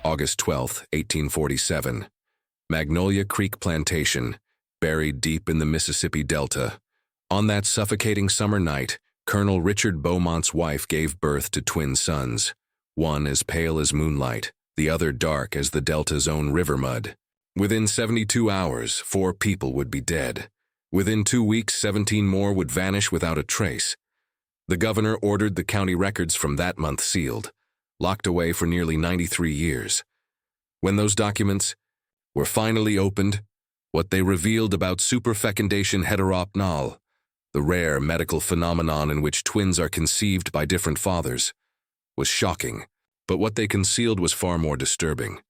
August 12, 1847. Magnolia Creek Plantation, buried deep in the Mississippi Delta. On that suffocating summer night, Colonel Richard Beaumont's wife gave birth to twin sons, one as pale as moonlight, the other dark as the Delta's own river mud. Within 72 hours, 4 people would be dead. Within 2 weeks, 17 more would vanish without a trace. The governor ordered the county records from that month sealed, locked away for nearly 93 years. When those documents were finally opened, what they revealed about superfecundation heteropnal, the rare medical phenomenon in which twins are conceived by different fathers, was shocking. But what they concealed was far more disturbing.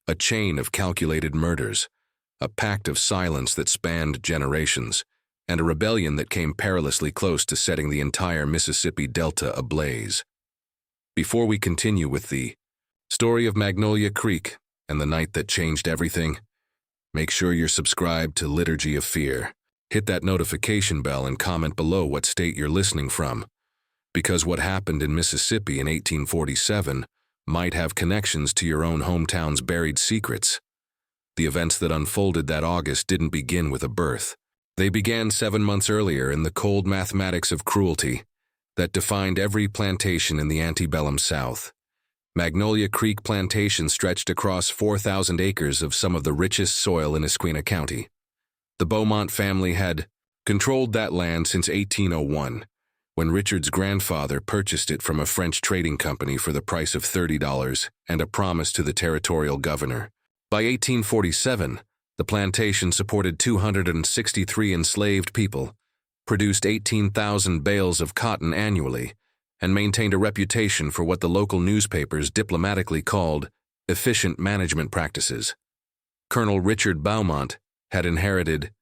A chain of calculated murders, a pact of silence that spanned generations, and a rebellion that came perilously close to setting the entire Mississippi Delta ablaze. Before we continue with the story of Magnolia Creek and the night that changed everything, make sure you're subscribed to Liturgy of Fear. Hit that notification bell and comment below what state you're listening from, because what happened in Mississippi in 1847 might have connections to your own hometown's buried secrets. The events that unfolded that August didn't begin with a birth. They began 7 months earlier in the cold mathematics of cruelty that defined every plantation in the antebellum South. Magnolia Creek Plantation stretched across 4,000 acres of some of the richest soil in Esquina County. The Beaumont family had controlled that land since 1801, when Richard's grandfather purchased it from a French trading company for the price of $30 and a promise to the territorial governor. By 1847, the plantation supported 263 enslaved people, produced 18,000 bales of cotton annually, and maintained a reputation for what the local newspapers diplomatically called efficient management practices. Colonel Richard Beaumont had inherited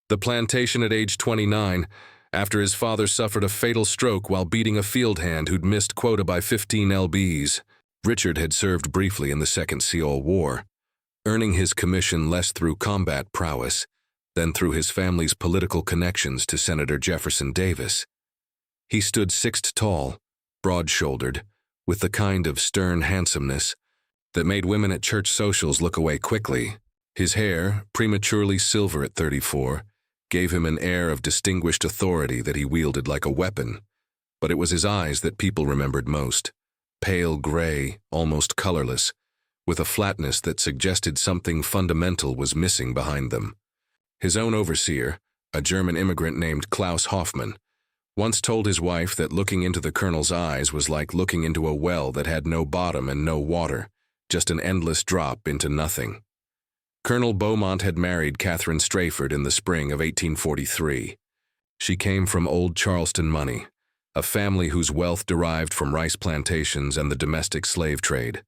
the plantation at age 29 after his father suffered a fatal stroke while beating a field hand who'd missed quota by 15 lbs. Richard had served briefly in the Second Seoul War, earning his commission less through combat prowess than through his family's political connections to Senator Jefferson Davis. He stood 6 tall, broad-shouldered, with the kind of stern handsomeness that made women at church socials look away quickly. His hair, prematurely silver at 34, gave him an air of distinguished authority that he wielded like a weapon. But it was his eyes that people remembered most, pale gray, almost colorless, with a flatness that suggested something fundamental was missing behind them. His own overseer, a German immigrant named Klaus Hoffmann, once told his wife that looking into the colonel's eyes was like looking into a well that had no bottom and no water, just an endless drop into nothing. Colonel Beaumont had married Catherine Strayford in the spring of 1843. She came from old Charleston money, a family whose wealth derived from rice plantations and the domestic slave trade.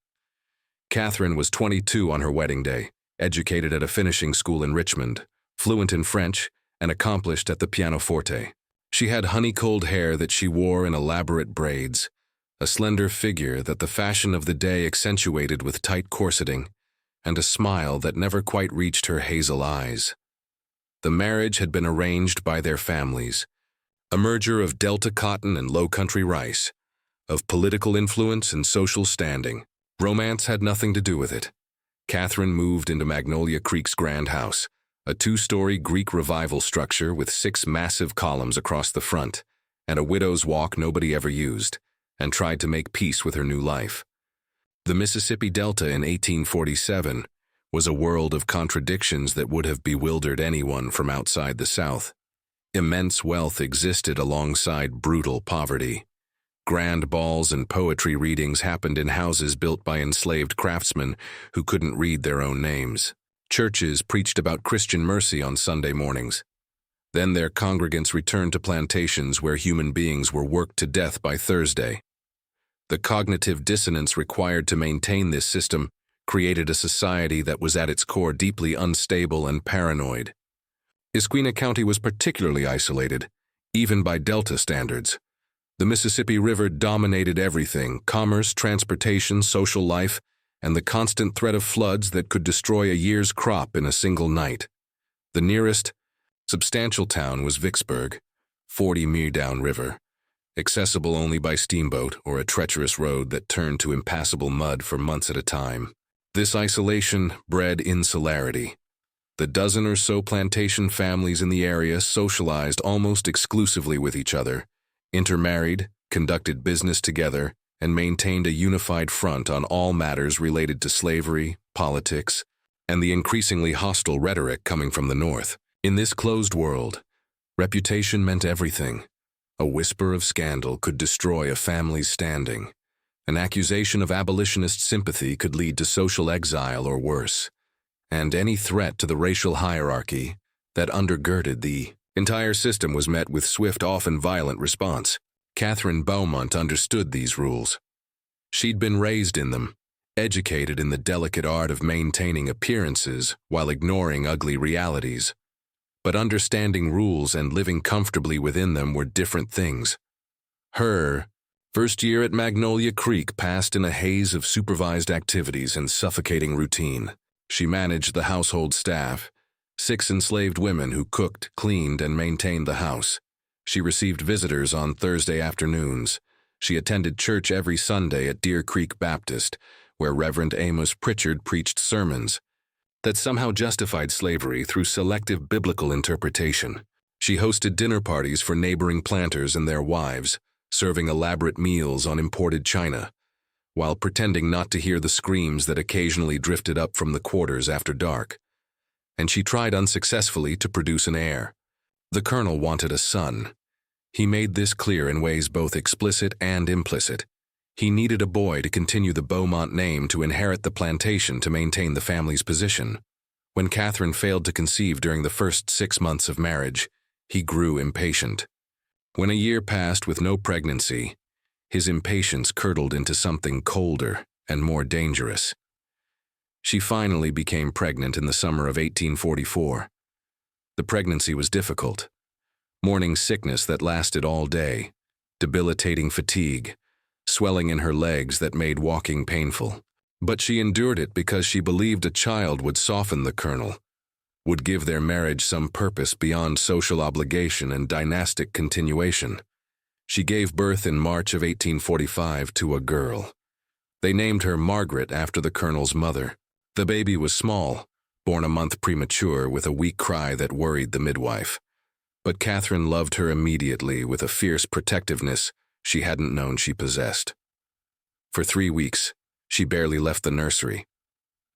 Catherine was 22 on her wedding day, educated at a finishing school in Richmond, fluent in French, and accomplished at the pianoforte. She had honey-cold hair that she wore in elaborate braids, a slender figure that the fashion of the day accentuated with tight corseting, and a smile that never quite reached her hazel eyes. The marriage had been arranged by their families, a merger of Delta cotton and low-country rice, of political influence and social standing. Romance had nothing to do with it. Catherine moved into Magnolia Creek's grand house, a 2-story Greek revival structure with 6 massive columns across the front, and a widow's walk nobody ever used, and tried to make peace with her new life. The Mississippi Delta in 1847 was a world of contradictions that would have bewildered anyone from outside the South. Immense wealth existed alongside brutal poverty. Grand balls and poetry readings happened in houses built by enslaved craftsmen who couldn't read their own names. Churches preached about Christian mercy on Sunday mornings. Then their congregants returned to plantations where human beings were worked to death by Thursday. The cognitive dissonance required to maintain this system created a society that was at its core deeply unstable and paranoid. Esquina County was particularly isolated, even by Delta standards. The Mississippi River dominated everything: commerce, transportation, social life, and the constant threat of floods that could destroy a year's crop in a single night. The nearest substantial town was Vicksburg, 40 mi downriver, accessible only by steamboat or a treacherous road that turned to impassable mud for months at a time. This isolation bred insularity. The dozen or so plantation families in the area socialized almost exclusively with each other, intermarried, conducted business together, and maintained a unified front on all matters related to slavery, politics, and the increasingly hostile rhetoric coming from the North. In this closed world, reputation meant everything. A whisper of scandal could destroy a family's standing. An accusation of abolitionist sympathy could lead to social exile or worse. And any threat to the racial hierarchy that undergirded the entire system was met with swift, often violent response. Catherine Beaumont understood these rules. She'd been raised in them, educated in the delicate art of maintaining appearances while ignoring ugly realities. But understanding rules and living comfortably within them were different things. Her first year at Magnolia Creek passed in a haze of supervised activities and suffocating routine. She managed the household staff, 6 enslaved women who cooked, cleaned, and maintained the house. She received visitors on Thursday afternoons. She attended church every Sunday at Deer Creek Baptist, where Reverend Amos Pritchard preached sermons that somehow justified slavery through selective biblical interpretation. She hosted dinner parties for neighboring planters and their wives, serving elaborate meals on imported china, while pretending not to hear the screams that occasionally drifted up from the quarters after dark. And she tried unsuccessfully to produce an heir. The colonel wanted a son. He made this clear in ways both explicit and implicit. He needed a boy to continue the Beaumont name to inherit the plantation to maintain the family's position. When Catherine failed to conceive during the first 6 months of marriage, he grew impatient. When a year passed with no pregnancy, his impatience curdled into something colder and more dangerous. She finally became pregnant in the summer of 1844. The pregnancy was difficult. Morning sickness that lasted all day, debilitating fatigue, swelling in her legs that made walking painful. But she endured it because she believed a child would soften the colonel, would give their marriage some purpose beyond social obligation and dynastic continuation. She gave birth in March of 1845 to a girl. They named her Margaret after the colonel's mother. The baby was small, born a month premature with a weak cry that worried the midwife. But Catherine loved her immediately with a fierce protectiveness she hadn't known she possessed. For 3 weeks, she barely left the nursery.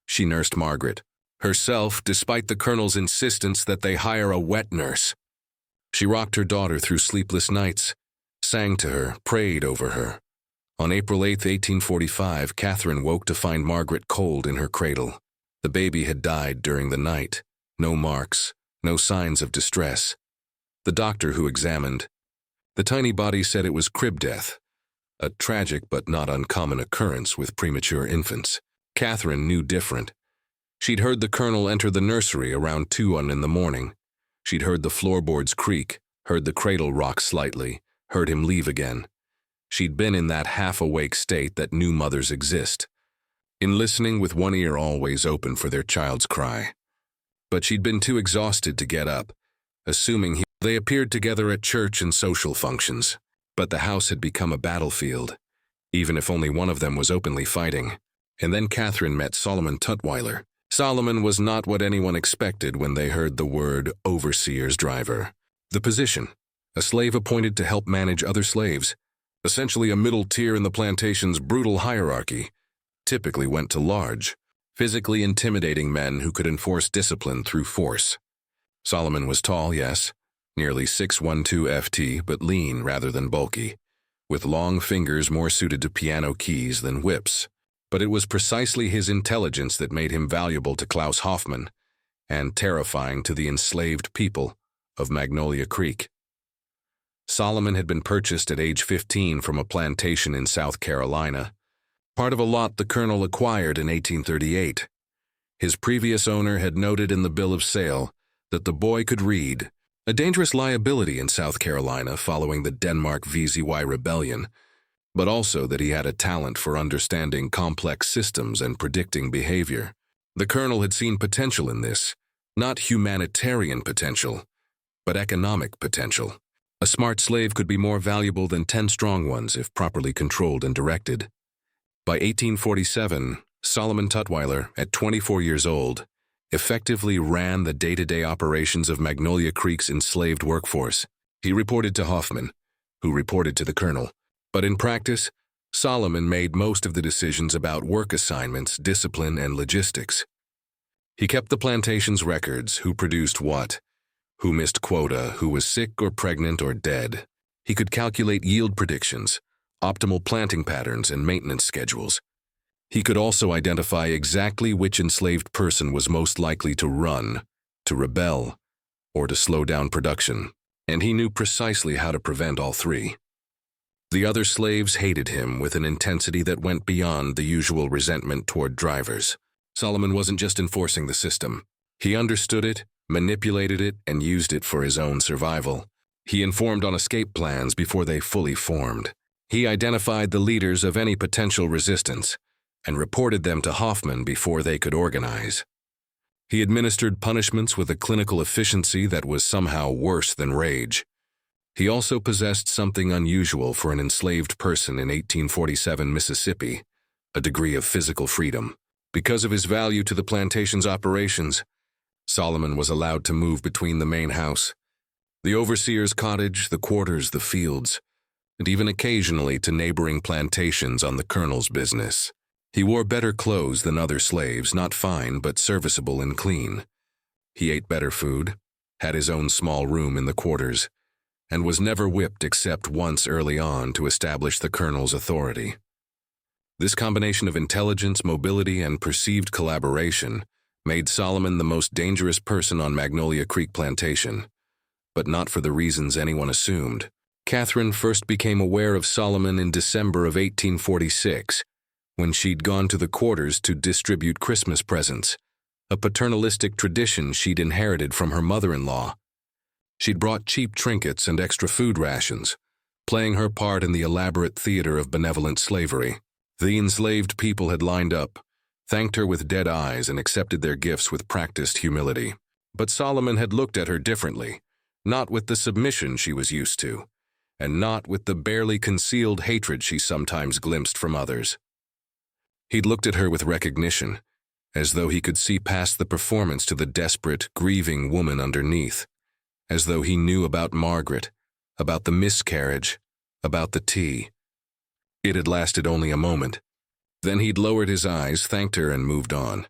She nursed Margaret, herself, despite the colonel's insistence that they hire a wet nurse. She rocked her daughter through sleepless nights, sang to her, prayed over her. On April 8, 1845, Catherine woke to find Margaret cold in her cradle. The baby had died during the night. No marks, no signs of distress. The doctor who examined the tiny body said it was crib death, a tragic but not uncommon occurrence with premature infants. Catherine knew different. She'd heard the colonel enter the nursery around 2 in the morning. She'd heard the floorboards creak, heard the cradle rock slightly, heard him leave again. She'd been in that half-awake state that new mothers exist, in listening with one ear always open for their child's cry. But she'd been too exhausted to get up, assuming they appeared together at church and social functions. But the house had become a battlefield, even if only one of them was openly fighting. And then Catherine met Solomon Tutwiler. Solomon was not what anyone expected when they heard the word overseer's driver. The position, a slave appointed to help manage other slaves, essentially a middle tier in the plantation's brutal hierarchy, typically went to large, physically intimidating men who could enforce discipline through force. Solomon was tall, yes, nearly 6'12" FT, but lean rather than bulky, with long fingers more suited to piano keys than whips. But it was precisely his intelligence that made him valuable to Klaus Hoffman and terrifying to the enslaved people of Magnolia Creek. Solomon had been purchased at age 15 from a plantation in South Carolina, part of a lot the colonel acquired in 1838. His previous owner had noted in the bill of sale that the boy could read, a dangerous liability in South Carolina following the Denmark VZY rebellion, but also that he had a talent for understanding complex systems and predicting behavior. The colonel had seen potential in this, not humanitarian potential, but economic potential. A smart slave could be more valuable than 10 strong ones if properly controlled and directed. By 1847, Solomon Tutwiler, at 24 years old, effectively ran the day-to-day operations of Magnolia Creek's enslaved workforce. He reported to Hoffman, who reported to the colonel. But in practice, Solomon made most of the decisions about work assignments, discipline, and logistics. He kept the plantation's records: who produced what, who missed quota, who was sick or pregnant or dead. He could calculate yield predictions, optimal planting patterns, and maintenance schedules. He could also identify exactly which enslaved person was most likely to run, to rebel, or to slow down production, and he knew precisely how to prevent all three. The other slaves hated him with an intensity that went beyond the usual resentment toward drivers. Solomon wasn't just enforcing the system. He understood it, manipulated it, and used it for his own survival. He informed on escape plans before they fully formed. He identified the leaders of any potential resistance and reported them to Hoffman before they could organize. He administered punishments with a clinical efficiency that was somehow worse than rage. He also possessed something unusual for an enslaved person in 1847 Mississippi, a degree of physical freedom. Because of his value to the plantation's operations, Solomon was allowed to move between the main house, the overseer's cottage, the quarters, the fields, and even occasionally to neighboring plantations on the colonel's business. He wore better clothes than other slaves, not fine but serviceable and clean. He ate better food, had his own small room in the quarters, and was never whipped except once early on to establish the colonel's authority. This combination of intelligence, mobility, and perceived collaboration made Solomon the most dangerous person on Magnolia Creek Plantation, but not for the reasons anyone assumed. Catherine first became aware of Solomon in December of 1846, when she'd gone to the quarters to distribute Christmas presents, a paternalistic tradition she'd inherited from her mother-in-law. She'd brought cheap trinkets and extra food rations, playing her part in the elaborate theater of benevolent slavery. The enslaved people had lined up, thanked her with dead eyes, and accepted their gifts with practiced humility. But Solomon had looked at her differently, not with the submission she was used to, and not with the barely concealed hatred she sometimes glimpsed from others. He'd looked at her with recognition, as though he could see past the performance to the desperate, grieving woman underneath, as though he knew about Margaret, about the miscarriage, about the tea. It had lasted only a moment. Then he'd lowered his eyes, thanked her, and moved on.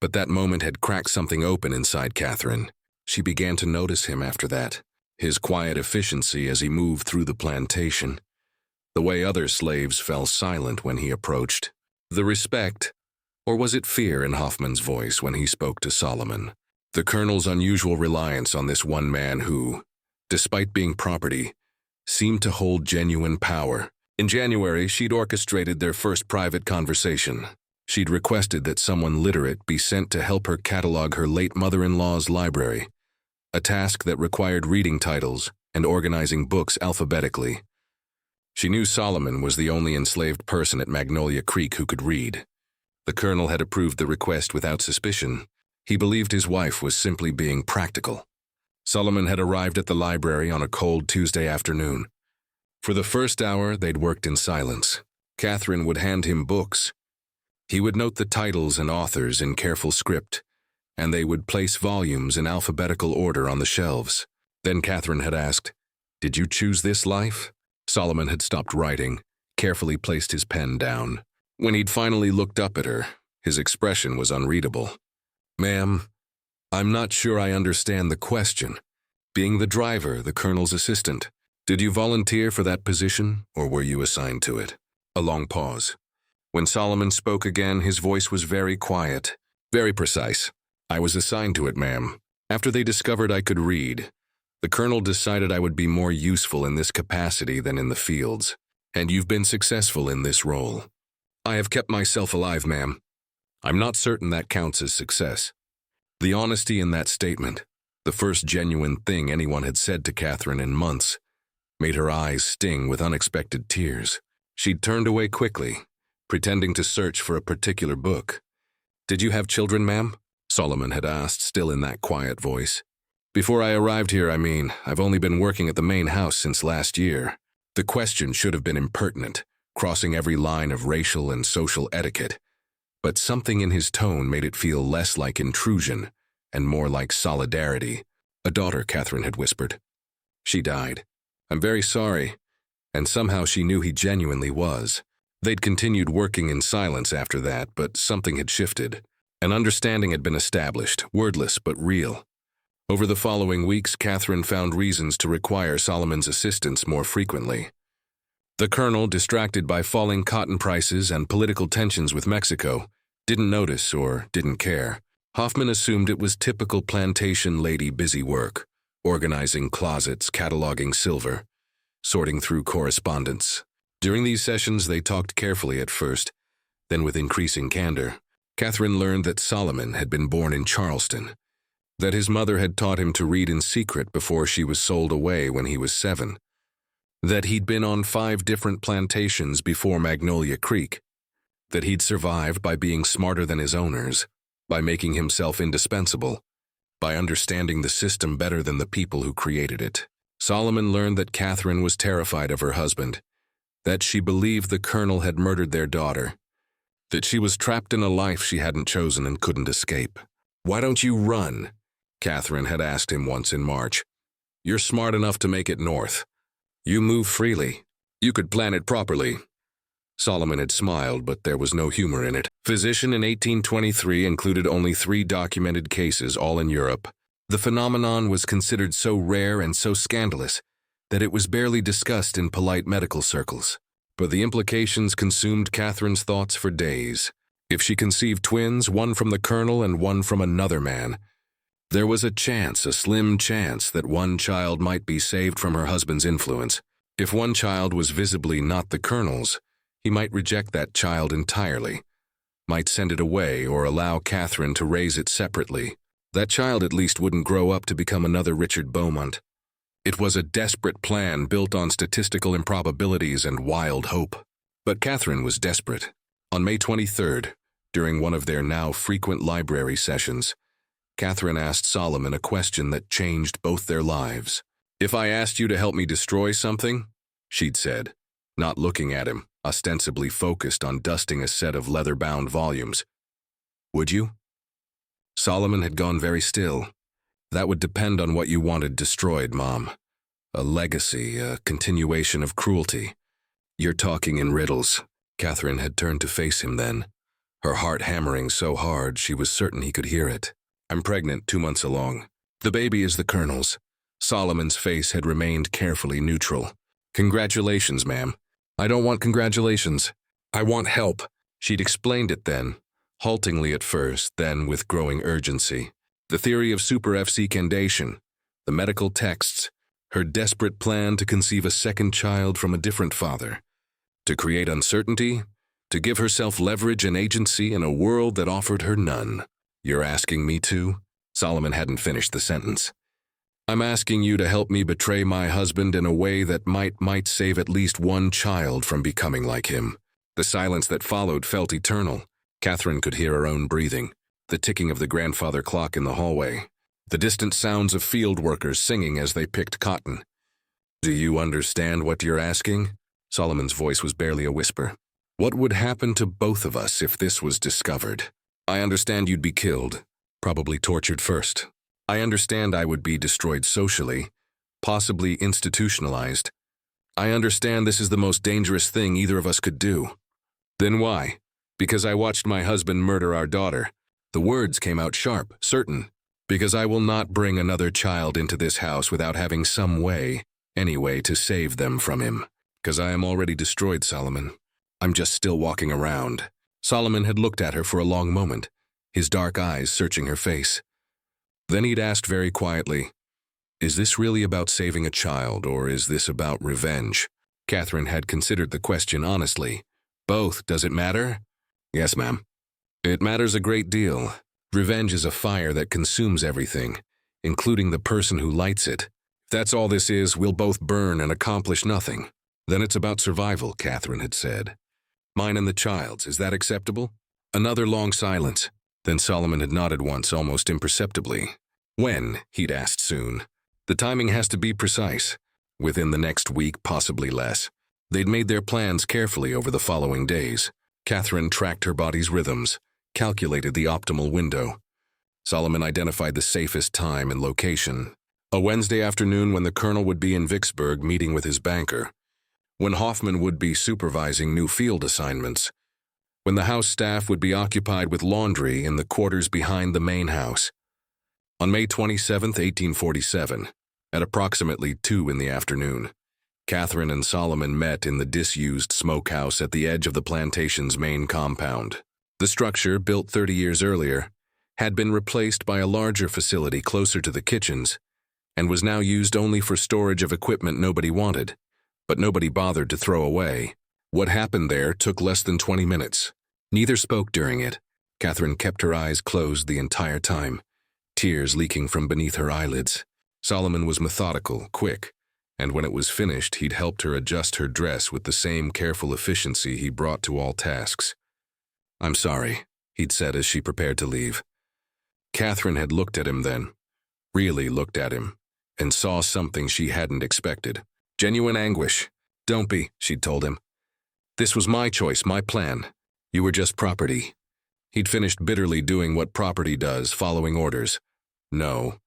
But that moment had cracked something open inside Catherine. She began to notice him after that, his quiet efficiency as he moved through the plantation, the way other slaves fell silent when he approached, the respect, or was it fear, in Hoffman's voice when he spoke to Solomon, the colonel's unusual reliance on this one man who, despite being property, seemed to hold genuine power. In January, she'd orchestrated their first private conversation. She'd requested that someone literate be sent to help her catalog her late mother-in-law's library, a task that required reading titles and organizing books alphabetically. She knew Solomon was the only enslaved person at Magnolia Creek who could read. The colonel had approved the request without suspicion. He believed his wife was simply being practical. Solomon had arrived at the library on a cold Tuesday afternoon. For the first hour, they'd worked in silence. Catherine would hand him books. He would note the titles and authors in careful script, and they would place volumes in alphabetical order on the shelves. Then Catherine had asked, "Did you choose this life?" Solomon had stopped writing, carefully placed his pen down. When he'd finally looked up at her, his expression was unreadable. "Ma'am, I'm not sure I understand the question. Being the driver, the colonel's assistant, did you volunteer for that position, or were you assigned to it?" A long pause. When Solomon spoke again, his voice was very quiet, very precise. "I was assigned to it, ma'am. After they discovered I could read, the colonel decided I would be more useful in this capacity than in the fields, and you've been successful in this role." "I have kept myself alive, ma'am." "I'm not certain that counts as success." The honesty in that statement, the first genuine thing anyone had said to Catherine in months, made her eyes sting with unexpected tears. She'd turned away quickly, pretending to search for a particular book. "Did you have children, ma'am?" Solomon had asked, still in that quiet voice. "Before I arrived here, I've only been working at the main house since last year." The question should have been impertinent, crossing every line of racial and social etiquette. but something in his tone made it feel less like intrusion and more like solidarity. "A daughter," Catherine had whispered. "She died. I'm very sorry." And somehow she knew he genuinely was. They'd continued working in silence after that, but something had shifted. An understanding had been established, wordless but real. Over the following weeks, Catherine found reasons to require Solomon's assistance more frequently. The colonel, distracted by falling cotton prices and political tensions with Mexico, didn't notice or didn't care. Hoffman assumed it was typical plantation lady busy work, organizing closets, cataloging silver, sorting through correspondence. During these sessions, they talked carefully at first, then with increasing candor. Catherine learned that Solomon had been born in Charleston, that his mother had taught him to read in secret before she was sold away when he was 7, that he'd been on 5 different plantations before Magnolia Creek, that he'd survived by being smarter than his owners, by making himself indispensable, by understanding the system better than the people who created it. Solomon learned that Catherine was terrified of her husband, that she believed the colonel had murdered their daughter, that she was trapped in a life she hadn't chosen and couldn't escape. "Why don't you run?" Catherine had asked him once in March. "You're smart enough to make it north. You move freely. You could plan it properly." Solomon had smiled, but there was no humor in it. Physician in 1823 included only 3 documented cases, all in Europe. The phenomenon was considered so rare and so scandalous that it was barely discussed in polite medical circles. But the implications consumed Catherine's thoughts for days. If she conceived twins, one from the colonel and one from another man, there was a chance, a slim chance, that one child might be saved from her husband's influence. If one child was visibly not the colonel's, he might reject that child entirely, might send it away or allow Catherine to raise it separately. That child at least wouldn't grow up to become another Richard Beaumont. It was a desperate plan built on statistical improbabilities and wild hope. But Catherine was desperate. On May 23rd, during one of their now frequent library sessions, Catherine asked Solomon a question that changed both their lives. "If I asked you to help me destroy something," she'd said, not looking at him, ostensibly focused on dusting a set of leather-bound volumes, "would you?" Solomon had gone very still. "That would depend on what you wanted destroyed, Mom. A legacy, a continuation of cruelty." "You're talking in riddles." Catherine had turned to face him then, her heart hammering so hard she was certain he could hear it. "I'm pregnant, 2 months along. The baby is the colonel's." Solomon's face had remained carefully neutral. "Congratulations, ma'am." "I don't want congratulations. I want help." She'd explained it then, haltingly at first, then with growing urgency. The theory of superfecundation, the medical texts, her desperate plan to conceive a second child from a different father, to create uncertainty, to give herself leverage and agency in a world that offered her none. "You're asking me to?" Solomon hadn't finished the sentence. "I'm asking you to help me betray my husband in a way that might save at least one child from becoming like him." The silence that followed felt eternal. Catherine could hear her own breathing, the ticking of the grandfather clock in the hallway, the distant sounds of field workers singing as they picked cotton. "Do you understand what you're asking?" Solomon's voice was barely a whisper. "What would happen to both of us if this was discovered? I understand you'd be killed, probably tortured first. I understand I would be destroyed socially, possibly institutionalized. I understand this is the most dangerous thing either of us could do." "Then why?" "Because I watched my husband murder our daughter." The words came out sharp, certain. "Because I will not bring another child into this house without having some way, anyway, to save them from him. Because I am already destroyed, Solomon. I'm just still walking around." Solomon had looked at her for a long moment, his dark eyes searching her face. Then he'd asked very quietly, "Is this really about saving a child, or is this about revenge?" Catherine had considered the question honestly. "Both. Does it matter?" "Yes, ma'am." "It matters a great deal. Revenge is a fire that consumes everything, including the person who lights it. If that's all this is, we'll both burn and accomplish nothing." "Then it's about survival," Catherine had said. "Mine and the child's. Is that acceptable?" Another long silence. Then Solomon had nodded once, almost imperceptibly. "When?" he'd asked soon. "The timing has to be precise. Within the next week, possibly less." They'd made their plans carefully over the following days. Catherine tracked her body's rhythms, calculated the optimal window. Solomon identified the safest time and location. A Wednesday afternoon when the colonel would be in Vicksburg meeting with his banker. When Hoffman would be supervising new field assignments. When the house staff would be occupied with laundry in the quarters behind the main house. On May 27, 1847, at approximately 2 in the afternoon, Catherine and Solomon met in the disused smokehouse at the edge of the plantation's main compound. The structure, built 30 years earlier, had been replaced by a larger facility closer to the kitchens and was now used only for storage of equipment nobody wanted, but nobody bothered to throw away. What happened there took less than 20 minutes. Neither spoke during it. Catherine kept her eyes closed the entire time, tears leaking from beneath her eyelids. Solomon was methodical, quick, and when it was finished, he'd helped her adjust her dress with the same careful efficiency he brought to all tasks. "I'm sorry," he'd said as she prepared to leave. Catherine had looked at him then, really looked at him, and saw something she hadn't expected. Genuine anguish. "Don't be," she'd told him. "This was my choice, my plan. You were just property." He'd finished bitterly doing what property does, following orders. "No."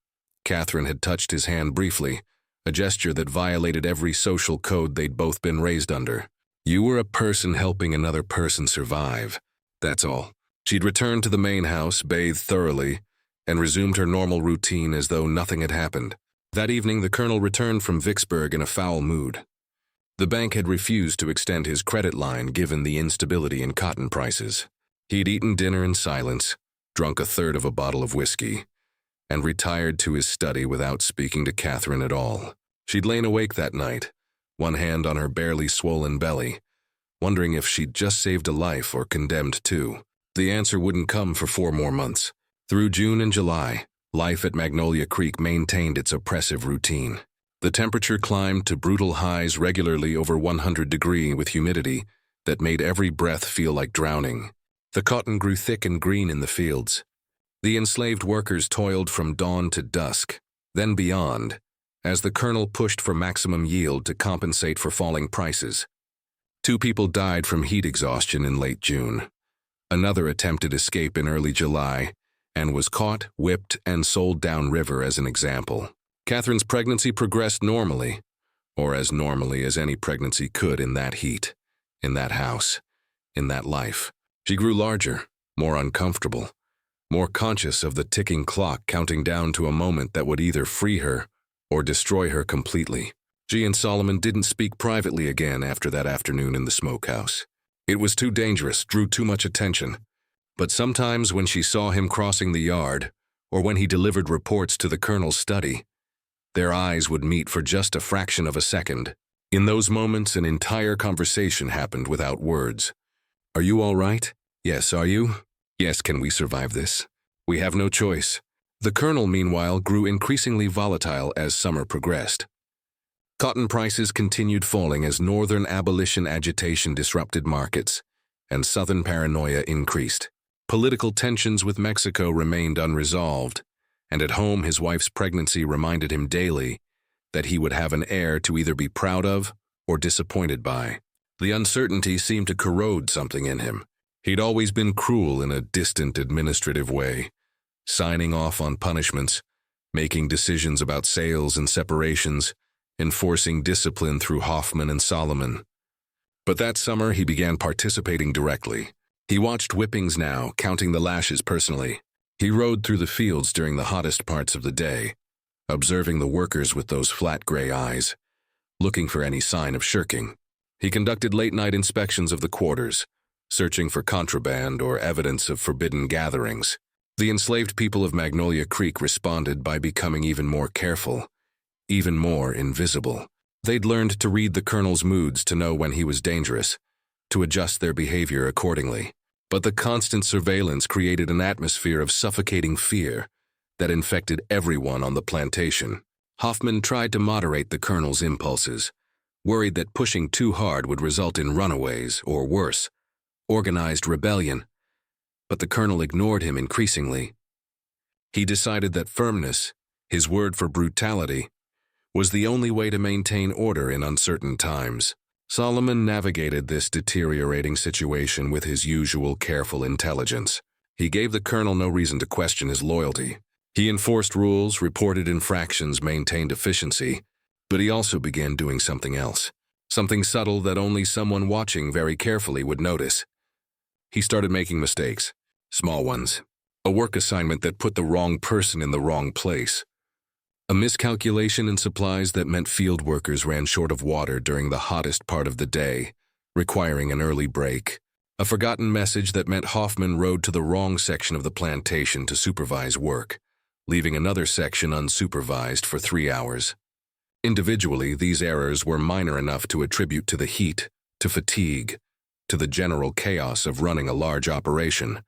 Catherine had touched his hand briefly, a gesture that violated every social code they'd both been raised under. "You were a person helping another person survive. That's all." She'd returned to the main house, bathed thoroughly, and resumed her normal routine as though nothing had happened. That evening, the colonel returned from Vicksburg in a foul mood. The bank had refused to extend his credit line given the instability in cotton prices. He'd eaten dinner in silence, drunk a third of a bottle of whiskey, and retired to his study without speaking to Catherine at all. She'd lain awake that night, one hand on her barely swollen belly, wondering if she'd just saved a life or condemned two. The answer wouldn't come for 4 more months. Through June and July, life at Magnolia Creek maintained its oppressive routine. The temperature climbed to brutal highs regularly over 100 degrees with humidity that made every breath feel like drowning. The cotton grew thick and green in the fields. The enslaved workers toiled from dawn to dusk, then beyond, as the colonel pushed for maximum yield to compensate for falling prices. 2 people died from heat exhaustion in late June. Another attempted escape in early July and was caught, whipped, and sold downriver as an example. Catherine's pregnancy progressed normally, or as normally as any pregnancy could in that heat, in that house, in that life. She grew larger, more uncomfortable, more conscious of the ticking clock counting down to a moment that would either free her or destroy her completely. She and Solomon didn't speak privately again after that afternoon in the smokehouse. It was too dangerous, drew too much attention. But sometimes when she saw him crossing the yard, or when he delivered reports to the colonel's study, their eyes would meet for just a fraction of a second. In those moments, an entire conversation happened without words. "Are you all right? Yes, are you? Yes, can we survive this? We have no choice." The colonel, meanwhile, grew increasingly volatile as summer progressed. Cotton prices continued falling as northern abolition agitation disrupted markets, and southern paranoia increased. Political tensions with Mexico remained unresolved, and at home his wife's pregnancy reminded him daily that he would have an heir to either be proud of or disappointed by. The uncertainty seemed to corrode something in him. He'd always been cruel in a distant administrative way, signing off on punishments, making decisions about sales and separations, enforcing discipline through Hoffman and Solomon. But that summer he began participating directly. He watched whippings now, counting the lashes personally. He rode through the fields during the hottest parts of the day, observing the workers with those flat gray eyes, looking for any sign of shirking. He conducted late-night inspections of the quarters, searching for contraband or evidence of forbidden gatherings. The enslaved people of Magnolia Creek responded by becoming even more careful, even more invisible. They'd learned to read the colonel's moods to know when he was dangerous, to adjust their behavior accordingly. But the constant surveillance created an atmosphere of suffocating fear that infected everyone on the plantation. Hoffman tried to moderate the colonel's impulses, worried that pushing too hard would result in runaways, or worse, organized rebellion. But the colonel ignored him increasingly. He decided that firmness, his word for brutality, was the only way to maintain order in uncertain times. Solomon navigated this deteriorating situation with his usual careful intelligence. He gave the colonel no reason to question his loyalty. He enforced rules, reported infractions, maintained efficiency, but he also began doing something else. Something subtle that only someone watching very carefully would notice. He started making mistakes, small ones. A work assignment that put the wrong person in the wrong place. A miscalculation in supplies that meant field workers ran short of water during the hottest part of the day, requiring an early break. A forgotten message that meant Hoffman rode to the wrong section of the plantation to supervise work, leaving another section unsupervised for 3 hours. Individually, these errors were minor enough to attribute to the heat, to fatigue, to the general chaos of running a large operation,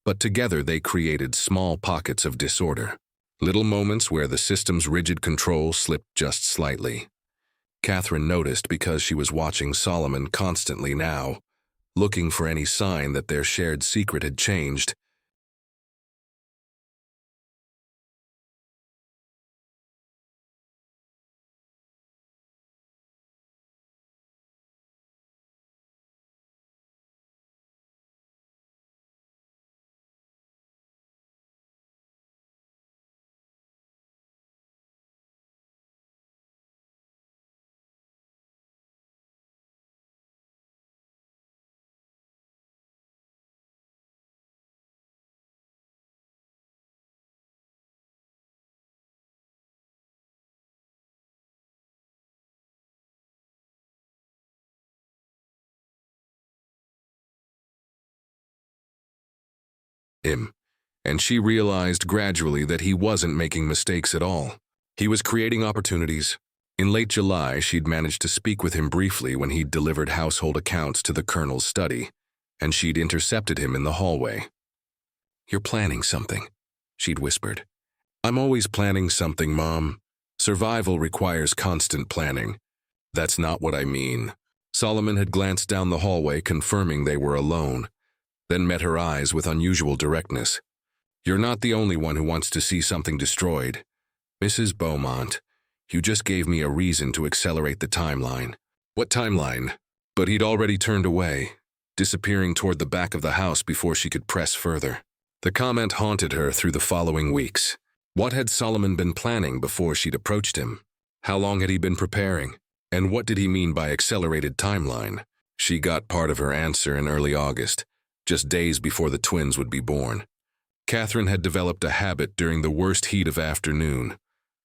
but together they created small pockets of disorder. Little moments where the system's rigid control slipped just slightly. Catherine noticed because she was watching Solomon constantly now, looking for any sign that their shared secret had changed. And she realized gradually that he wasn't making mistakes at all. He was creating opportunities. In late July, she'd managed to speak with him briefly when he'd delivered household accounts to the colonel's study, and she'd intercepted him in the hallway. "You're planning something," she'd whispered. "I'm always planning something, Mom. Survival requires constant planning." "That's not what I mean." Solomon had glanced down the hallway, confirming they were alone, then met her eyes with unusual directness. "You're not the only one who wants to see something destroyed. Mrs. Beaumont, you just gave me a reason to accelerate the timeline." "What timeline?" But he'd already turned away, disappearing toward the back of the house before she could press further. The comment haunted her through the following weeks. What had Solomon been planning before she'd approached him? How long had he been preparing? And what did he mean by accelerated timeline? She got part of her answer in early August, just days before the twins would be born. Catherine had developed a habit during the worst heat of afternoon,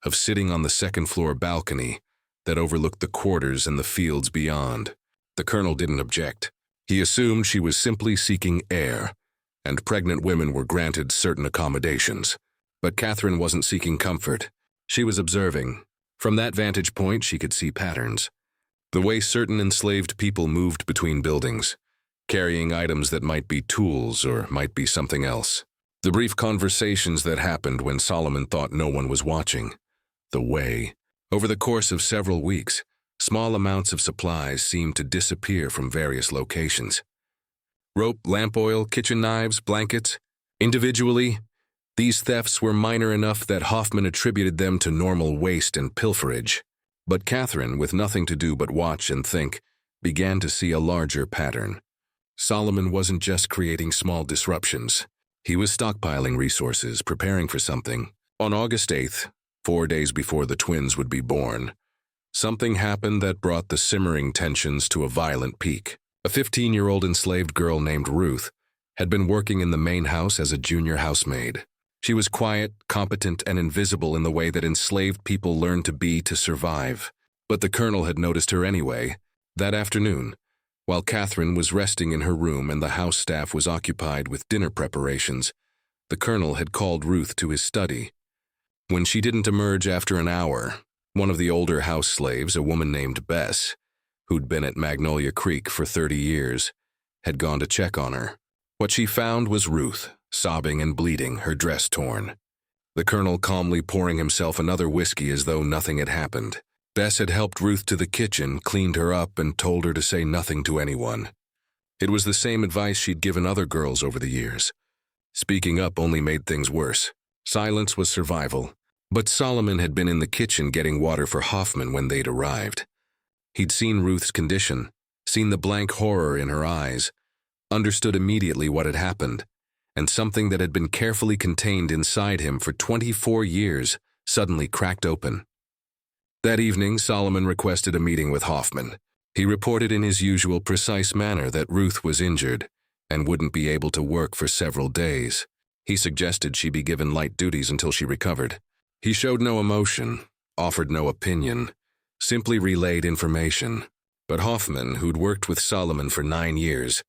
of sitting on the second-floor balcony that overlooked the quarters and the fields beyond. The colonel didn't object. He assumed she was simply seeking air, and pregnant women were granted certain accommodations. But Catherine wasn't seeking comfort. She was observing. From that vantage point, she could see patterns. The way certain enslaved people moved between buildings, carrying items that might be tools or might be something else. The brief conversations that happened when Solomon thought no one was watching. The way. Over the course of several weeks, small amounts of supplies seemed to disappear from various locations. Rope, lamp oil, kitchen knives, blankets. Individually, these thefts were minor enough that Hoffman attributed them to normal waste and pilferage. But Catherine, with nothing to do but watch and think, began to see a larger pattern. Solomon wasn't just creating small disruptions. He was stockpiling resources, preparing for something. On August 8th, 4 days before the twins would be born, something happened that brought the simmering tensions to a violent peak. A 15-year-old enslaved girl named Ruth had been working in the main house as a junior housemaid. She was quiet, competent, and invisible in the way that enslaved people learn to be to survive. But the colonel had noticed her anyway. That afternoon, while Catherine was resting in her room and the house staff was occupied with dinner preparations, the colonel had called Ruth to his study. When she didn't emerge after an hour, one of the older house slaves, a woman named Bess, who'd been at Magnolia Creek for 30 years, had gone to check on her. What she found was Ruth, sobbing and bleeding, her dress torn. The colonel calmly pouring himself another whiskey as though nothing had happened. Bess had helped Ruth to the kitchen, cleaned her up, and told her to say nothing to anyone. It was the same advice she'd given other girls over the years. Speaking up only made things worse. Silence was survival. But Solomon had been in the kitchen getting water for Hoffman when they'd arrived. He'd seen Ruth's condition, seen the blank horror in her eyes, understood immediately what had happened, and something that had been carefully contained inside him for 24 years suddenly cracked open. That evening, Solomon requested a meeting with Hoffman. He reported in his usual precise manner that Ruth was injured and wouldn't be able to work for several days. He suggested she be given light duties until she recovered. He showed no emotion, offered no opinion, simply relayed information. But Hoffman, who'd worked with Solomon for 9 years,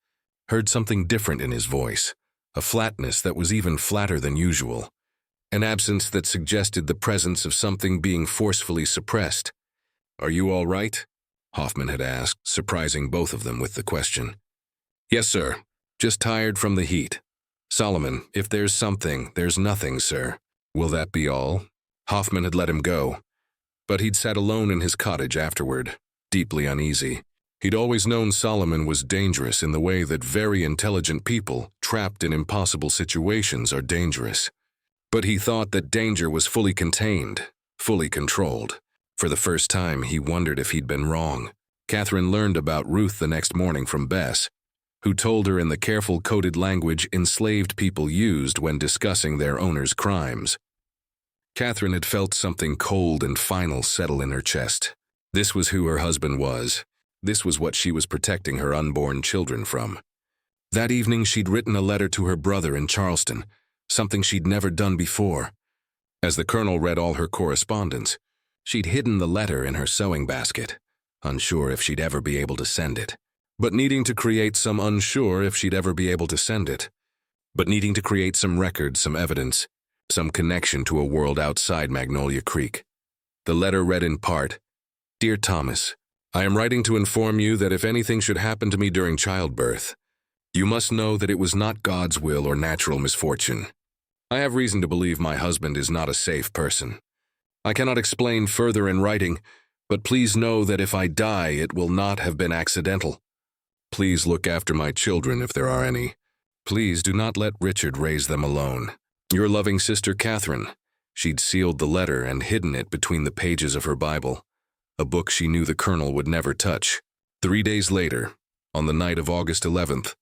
heard something different in his voice, a flatness that was even flatter than usual, an absence that suggested the presence of something being forcefully suppressed. "Are you all right?" Hoffman had asked, surprising both of them with the question. "Yes, sir. Just tired from the heat." "Solomon, if there's something, there's nothing, sir." "Will that be all?" Hoffman had let him go, but he'd sat alone in his cottage afterward, deeply uneasy. He'd always known Solomon was dangerous in the way that very intelligent people, trapped in impossible situations, are dangerous. But he thought that danger was fully contained, fully controlled. For the first time, he wondered if he'd been wrong. Catherine learned about Ruth the next morning from Bess, who told her in the careful coded language enslaved people used when discussing their owners' crimes. Catherine had felt something cold and final settle in her chest. This was who her husband was. This was what she was protecting her unborn children from. That evening, she'd written a letter to her brother in Charleston, something she'd never done before. As the colonel read all her correspondence, she'd hidden the letter in her sewing basket, unsure if she'd ever be able to send it, but needing to create some record, some evidence, some connection to a world outside Magnolia Creek. The letter read in part, "Dear Thomas, I am writing to inform you that if anything should happen to me during childbirth, you must know that it was not God's will or natural misfortune. I have reason to believe my husband is not a safe person. I cannot explain further in writing, but please know that if I die, it will not have been accidental. Please look after my children if there are any. Please do not let Richard raise them alone. Your loving sister Catherine." She'd sealed the letter and hidden it between the pages of her Bible, a book she knew the colonel would never touch. 3 days later, on the night of August 11th,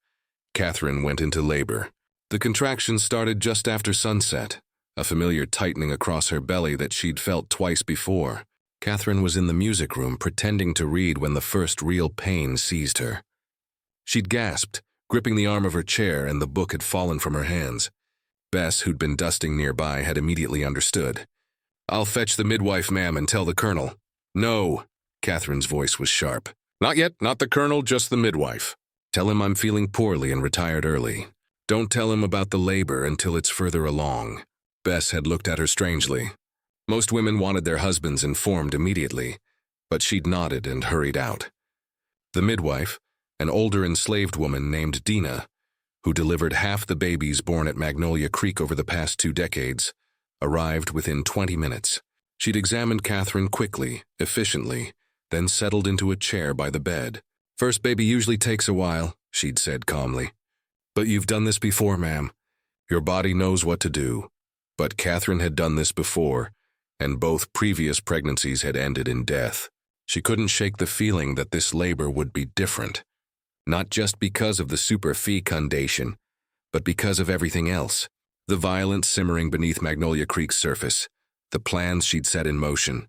Catherine went into labor. The contractions started just after sunset, a familiar tightening across her belly that she'd felt twice before. Catherine was in the music room pretending to read when the first real pain seized her. She'd gasped, gripping the arm of her chair, and the book had fallen from her hands. Bess, who'd been dusting nearby, had immediately understood. "I'll fetch the midwife, ma'am, and tell the colonel." "No," Catherine's voice was sharp. "Not yet, not the colonel, just the midwife. Tell him I'm feeling poorly and retired early. Don't tell him about the labor until it's further along." Bess had looked at her strangely. Most women wanted their husbands informed immediately, but she'd nodded and hurried out. The midwife, an older enslaved woman named Dina, who delivered half the babies born at Magnolia Creek over the past 2 decades, arrived within 20 minutes. She'd examined Catherine quickly, efficiently, then settled into a chair by the bed. "First baby usually takes a while," she'd said calmly. "But you've done this before, ma'am. Your body knows what to do." But Catherine had done this before, and both previous pregnancies had ended in death. She couldn't shake the feeling that this labor would be different. Not just because of the superfecundation, but because of everything else. The violence simmering beneath Magnolia Creek's surface, the plans she'd set in motion,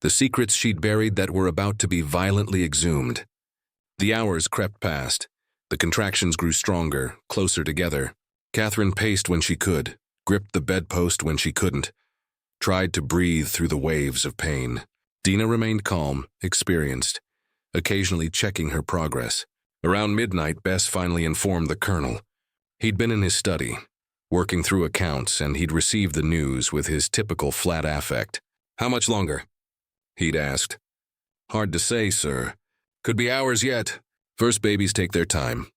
the secrets she'd buried that were about to be violently exhumed. The hours crept past. The contractions grew stronger, closer together. Catherine paced when she could, gripped the bedpost when she couldn't, tried to breathe through the waves of pain. Dina remained calm, experienced, occasionally checking her progress. Around midnight, Bess finally informed the colonel. He'd been in his study, working through accounts, and he'd received the news with his typical flat affect. "How much longer?" he'd asked. "Hard to say, sir. Could be hours yet. First babies take their time."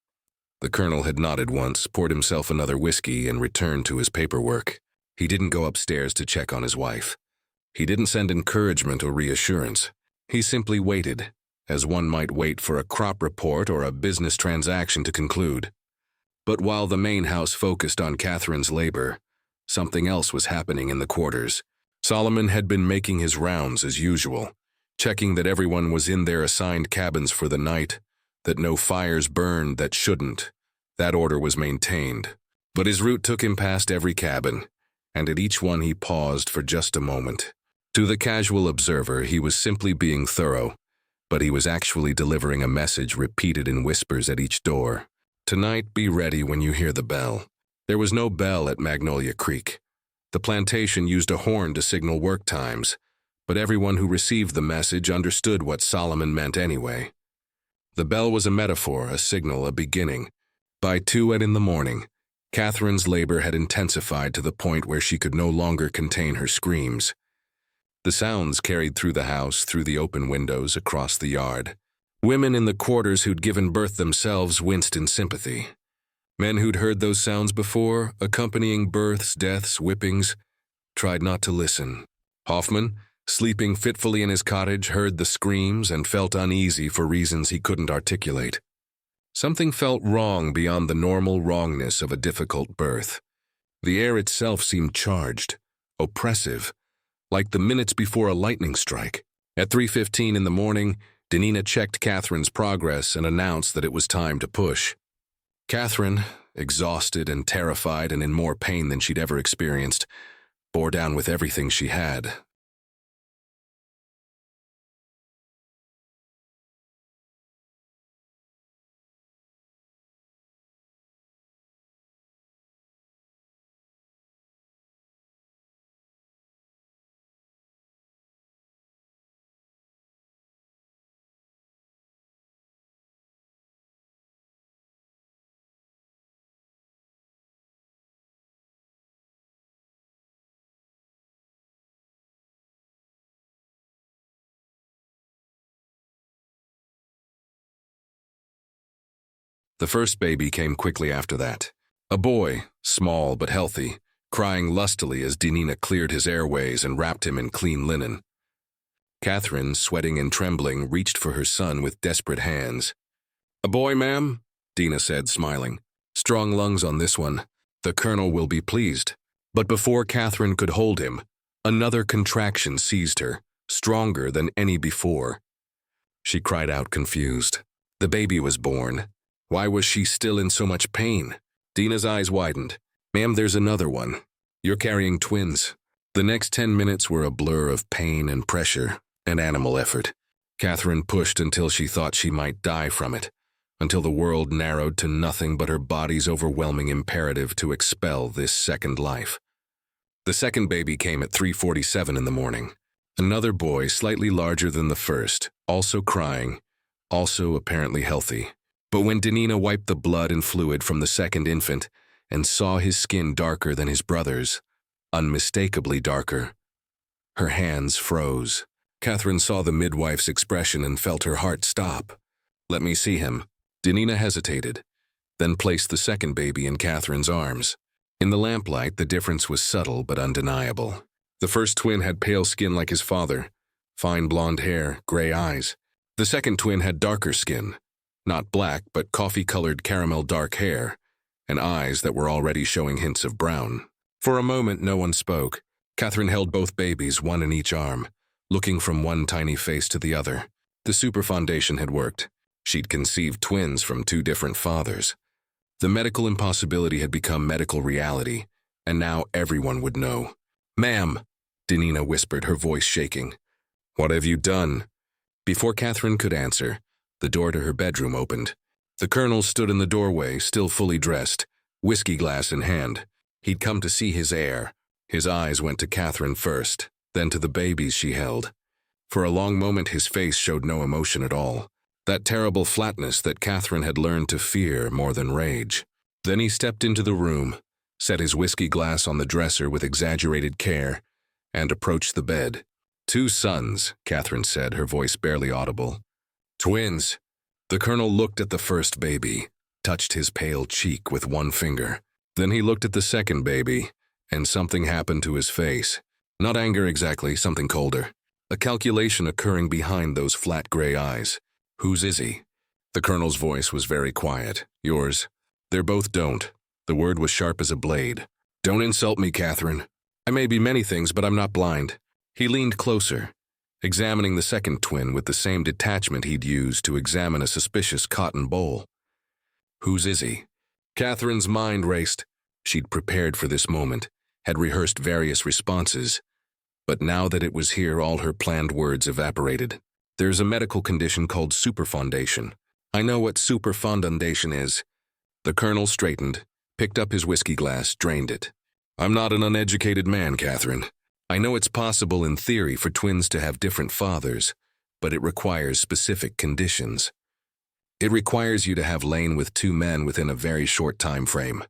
The colonel had nodded once, poured himself another whiskey, and returned to his paperwork. He didn't go upstairs to check on his wife. He didn't send encouragement or reassurance. He simply waited, as one might wait for a crop report or a business transaction to conclude. But while the main house focused on Catherine's labor, something else was happening in the quarters. Solomon had been making his rounds as usual, checking that everyone was in their assigned cabins for the night, that no fires burned that shouldn't. That order was maintained. But his route took him past every cabin, and at each one he paused for just a moment. To the casual observer, he was simply being thorough, but he was actually delivering a message repeated in whispers at each door. Tonight, be ready when you hear the bell. There was no bell at Magnolia Creek. The plantation used a horn to signal work times, but everyone who received the message understood what Solomon meant anyway. The bell was a metaphor, a signal, a beginning. By 2 in the morning, Catherine's labor had intensified to the point where she could no longer contain her screams. The sounds carried through the house, through the open windows, across the yard. Women in the quarters who'd given birth themselves winced in sympathy. Men who'd heard those sounds before, accompanying births, deaths, whippings, tried not to listen. Hoffman, sleeping fitfully in his cottage, heard the screams and felt uneasy for reasons he couldn't articulate. Something felt wrong beyond the normal wrongness of a difficult birth. The air itself seemed charged, oppressive, like the minutes before a lightning strike. At 3:15 in the morning, Danina checked Catherine's progress and announced that it was time to push. Catherine, exhausted and terrified and in more pain than she'd ever experienced, bore down with everything she had. The first baby came quickly after that. A boy, small but healthy, crying lustily as Danina cleared his airways and wrapped him in clean linen. Catherine, sweating and trembling, reached for her son with desperate hands. "A boy, ma'am?" Dina said, smiling. "Strong lungs on this one. The colonel will be pleased." But before Catherine could hold him, another contraction seized her, stronger than any before. She cried out, confused. The baby was born. Why was she still in so much pain? Dina's eyes widened. "Ma'am, there's another one. You're carrying twins." The next 10 minutes were a blur of pain and pressure and animal effort. Catherine pushed until she thought she might die from it, until the world narrowed to nothing but her body's overwhelming imperative to expel this second life. The second baby came at 3:47 in the morning. Another boy, slightly larger than the first, also crying, also apparently healthy. But when Danina wiped the blood and fluid from the second infant and saw his skin darker than his brother's, unmistakably darker, her hands froze. Catherine saw the midwife's expression and felt her heart stop. "Let me see him." Danina hesitated, then placed the second baby in Catherine's arms. In the lamplight, the difference was subtle but undeniable. The first twin had pale skin like his father, fine blonde hair, gray eyes. The second twin had darker skin, not black, but coffee-colored caramel dark hair, and eyes that were already showing hints of brown. For a moment, no one spoke. Catherine held both babies, one in each arm, looking from one tiny face to the other. The super foundation had worked. She'd conceived twins from 2 different fathers. The medical impossibility had become medical reality, and now everyone would know. "Ma'am," Danina whispered, her voice shaking. "What have you done?" Before Catherine could answer, the door to her bedroom opened. The colonel stood in the doorway, still fully dressed, whiskey glass in hand. He'd come to see his heir. His eyes went to Catherine first, then to the babies she held. For a long moment his face showed no emotion at all. That terrible flatness that Catherine had learned to fear more than rage. Then he stepped into the room, set his whiskey glass on the dresser with exaggerated care, and approached the bed. "2 sons," Catherine said, her voice barely audible. "Twins." The colonel looked at the first baby, touched his pale cheek with one finger. Then he looked at the second baby, and something happened to his face. Not anger exactly, something colder. A calculation occurring behind those flat gray eyes. "Whose is he?" The colonel's voice was very quiet. "Yours." "They're both don't." The word was sharp as a blade. "Don't insult me, Catherine. I may be many things, but I'm not blind." He leaned closer, examining the second twin with the same detachment he'd used to examine a suspicious cotton bowl. Whose is he? Catherine's mind raced. She'd prepared for this moment, had rehearsed various responses, but now that it was here, all her planned words evaporated. There's a medical condition called superfondation. I know what superfondation is. The colonel straightened, picked up his whiskey glass, drained it. I'm not an uneducated man, Catherine. I know it's possible in theory for twins to have different fathers, but it requires specific conditions. It requires you to have lain with two men within a very short time frame.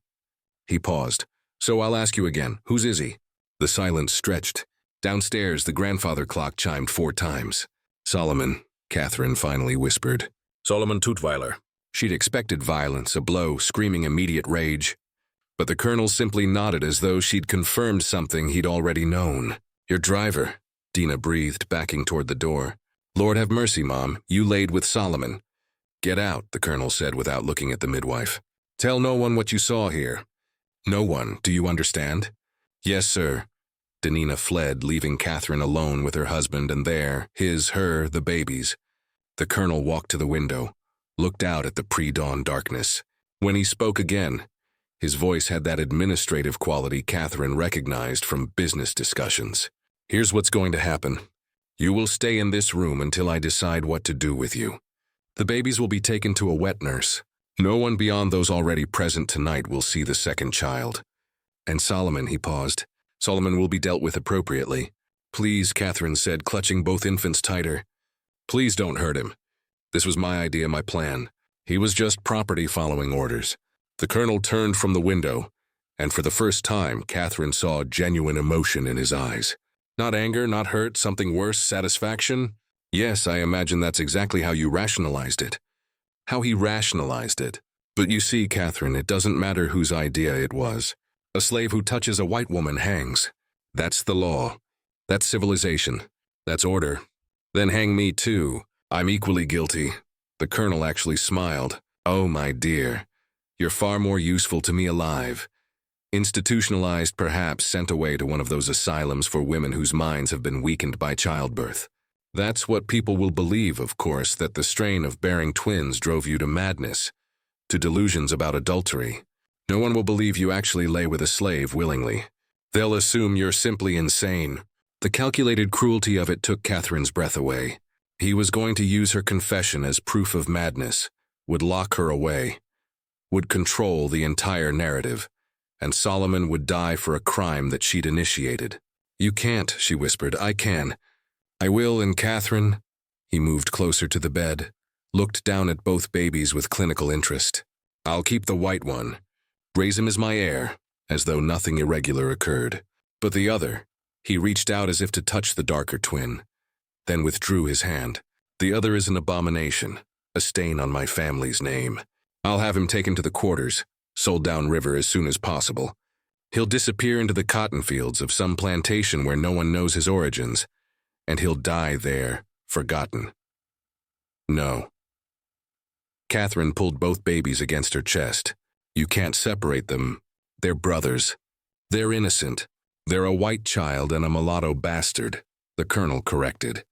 He paused. So I'll ask you again, whose is he? The silence stretched. Downstairs, the grandfather clock chimed 4 times. Solomon, Catherine finally whispered. Solomon Tutweiler. She'd expected violence, a blow, screaming immediate rage. But the colonel simply nodded as though she'd confirmed something he'd already known. Your driver, Dina breathed, backing toward the door. Lord have mercy, Mom, you laid with Solomon. Get out, the colonel said without looking at the midwife. Tell no one what you saw here. No one, do you understand? Yes, sir. Danina fled, leaving Catherine alone with her husband and there, her, the babies. The colonel walked to the window, looked out at the pre-dawn darkness. When he spoke again, his voice had that administrative quality Catherine recognized from business discussions. Here's what's going to happen. You will stay in this room until I decide what to do with you. The babies will be taken to a wet nurse. No one beyond those already present tonight will see the second child. And Solomon, he paused. Solomon will be dealt with appropriately. Please, Catherine said, clutching both infants tighter. Please don't hurt him. This was my idea, my plan. He was just property following orders. The colonel turned from the window, and for the first time, Catherine saw genuine emotion in his eyes. Not anger, not hurt, something worse, satisfaction? Yes, I imagine that's exactly how you rationalized it. How he rationalized it. But you see, Catherine, it doesn't matter whose idea it was. A slave who touches a white woman hangs. That's the law. That's civilization. That's order. Then hang me too. I'm equally guilty. The colonel actually smiled. Oh, my dear. You're far more useful to me alive. Institutionalized, perhaps sent away to one of those asylums for women whose minds have been weakened by childbirth. That's what people will believe, of course, that the strain of bearing twins drove you to madness, to delusions about adultery. No one will believe you actually lay with a slave willingly. They'll assume you're simply insane. The calculated cruelty of it took Catherine's breath away. He was going to use her confession as proof of madness, would lock her away, would control the entire narrative, and Solomon would die for a crime that she'd initiated. You can't, she whispered. I can. I will, and Catherine. He moved closer to the bed, looked down at both babies with clinical interest. I'll keep the white one, raise him as my heir, as though nothing irregular occurred. But the other, he reached out as if to touch the darker twin, then withdrew his hand. The other is an abomination, a stain on my family's name. I'll have him taken to the quarters, sold downriver as soon as possible. He'll disappear into the cotton fields of some plantation where no one knows his origins, and he'll die there, forgotten. No. Catherine pulled both babies against her chest. You can't separate them. They're brothers. They're innocent. They're a white child and a mulatto bastard, the colonel corrected.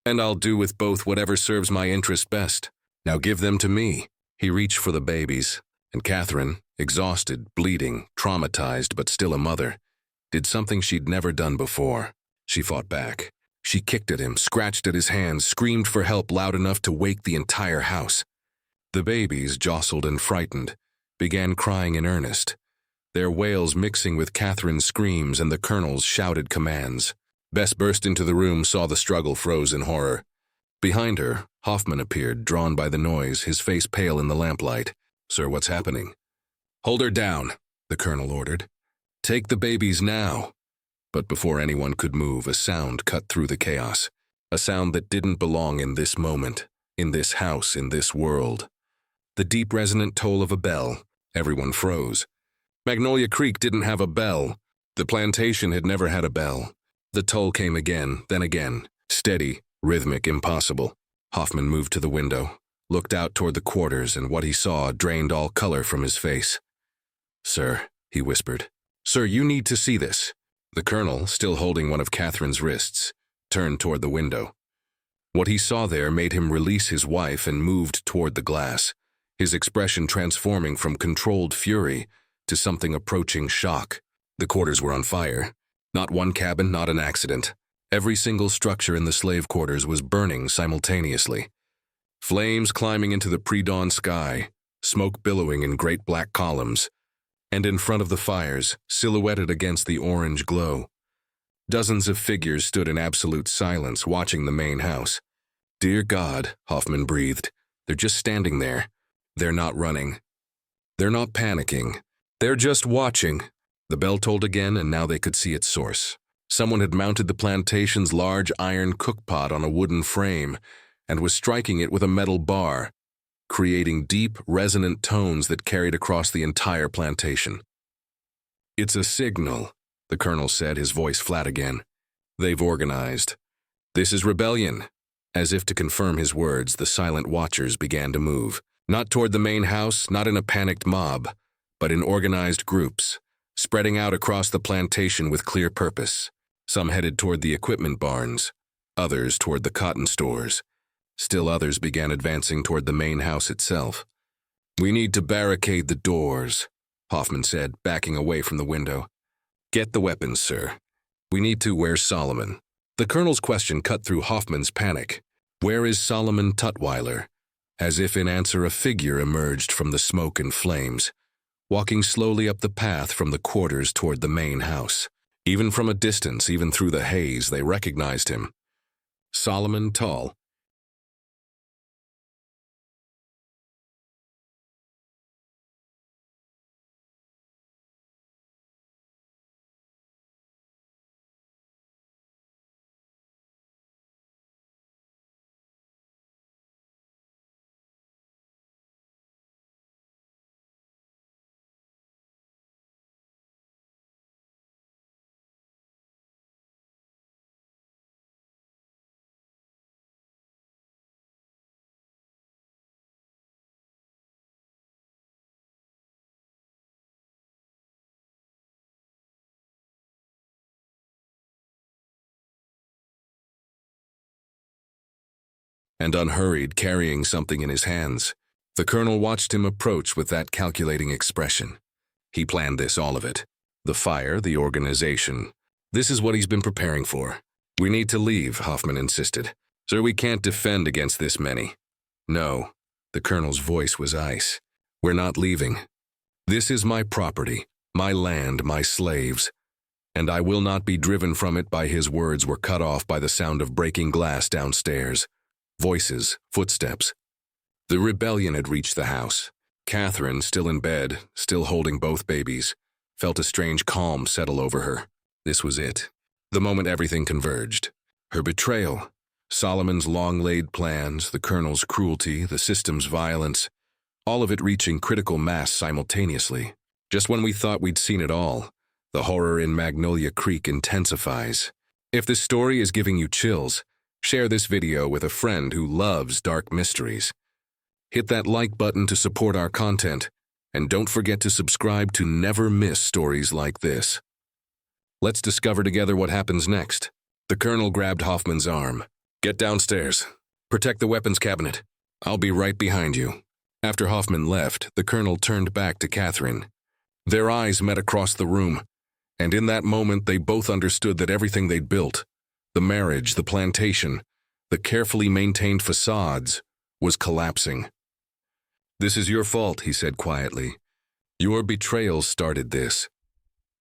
And I'll do with both whatever serves my interest best. Now give them to me. He reached for the babies, and Catherine, exhausted, bleeding, traumatized but still a mother, did something she'd never done before. She fought back. She kicked at him, scratched at his hands, screamed for help loud enough to wake the entire house. The babies, jostled and frightened, began crying in earnest, their wails mixing with Catherine's screams and the colonel's shouted commands. Bess burst into the room, saw the struggle, froze in horror. Behind her, Hoffman appeared, drawn by the noise, his face pale in the lamplight. Sir, what's happening? Hold her down, the colonel ordered. Take the babies now. But before anyone could move, a sound cut through the chaos. A sound that didn't belong in this moment, in this house, in this world. The deep resonant toll of a bell. Everyone froze. Magnolia Creek didn't have a bell. The plantation had never had a bell. The toll came again, then again. Steady, rhythmic, impossible. Hoffman moved to the window, looked out toward the quarters, and what he saw drained all color from his face. Sir, he whispered. Sir, you need to see this. The colonel, still holding one of Catherine's wrists, turned toward the window. What he saw there made him release his wife and moved toward the glass, his expression transforming from controlled fury to something approaching shock. The quarters were on fire. Not one cabin, not an accident. Every single structure in the slave quarters was burning simultaneously. Flames climbing into the pre-dawn sky, smoke billowing in great black columns, and in front of the fires, silhouetted against the orange glow, dozens of figures stood in absolute silence watching the main house. "Dear God," Hoffman breathed, "they're just standing there. They're not running. They're not panicking. They're just watching." The bell tolled again, and now they could see its source. Someone had mounted the plantation's large iron cookpot on a wooden frame and was striking it with a metal bar, creating deep, resonant tones that carried across the entire plantation. "It's a signal," the colonel said, his voice flat again. "They've organized. This is rebellion." As if to confirm his words, the silent watchers began to move. Not toward the main house, not in a panicked mob, but in organized groups, spreading out across the plantation with clear purpose. Some headed toward the equipment barns, others toward the cotton stores. Still others began advancing toward the main house itself. "We need to barricade the doors," Hoffman said, backing away from the window. "Get the weapons, sir. We need to. Where's Solomon?" The colonel's question cut through Hoffman's panic. "Where is Solomon Tutwiler?" As if in answer, a figure emerged from the smoke and flames, walking slowly up the path from the quarters toward the main house. Even from a distance, even through the haze, they recognized him. Solomon, tall, and unhurried, carrying something in his hands. The colonel watched him approach with that calculating expression. He planned this, all of it. The fire, the organization. This is what he's been preparing for. "We need to leave," Hoffman insisted. "Sir, we can't defend against this many." "No." The colonel's voice was ice. "We're not leaving. This is my property, my land, my slaves, and I will not be driven from it." By his words were cut off by the sound of breaking glass downstairs. Voices, footsteps. The rebellion had reached the house. Catherine, still in bed, still holding both babies, felt a strange calm settle over her. This was it. The moment everything converged. Her betrayal, Solomon's long-laid plans, the colonel's cruelty, the system's violence, all of it reaching critical mass simultaneously. Just when we thought we'd seen it all, the horror in Magnolia Creek intensifies. If this story is giving you chills, share this video with a friend who loves dark mysteries. Hit that like button to support our content, and don't forget to subscribe to never miss stories like this. Let's discover together what happens next. The colonel grabbed Hoffman's arm. "Get downstairs. Protect the weapons cabinet. I'll be right behind you." After Hoffman left, the colonel turned back to Catherine. Their eyes met across the room, and in that moment they both understood that everything they'd built, the marriage, the plantation, the carefully maintained facades, was collapsing. "This is your fault," he said quietly. "Your betrayal started this."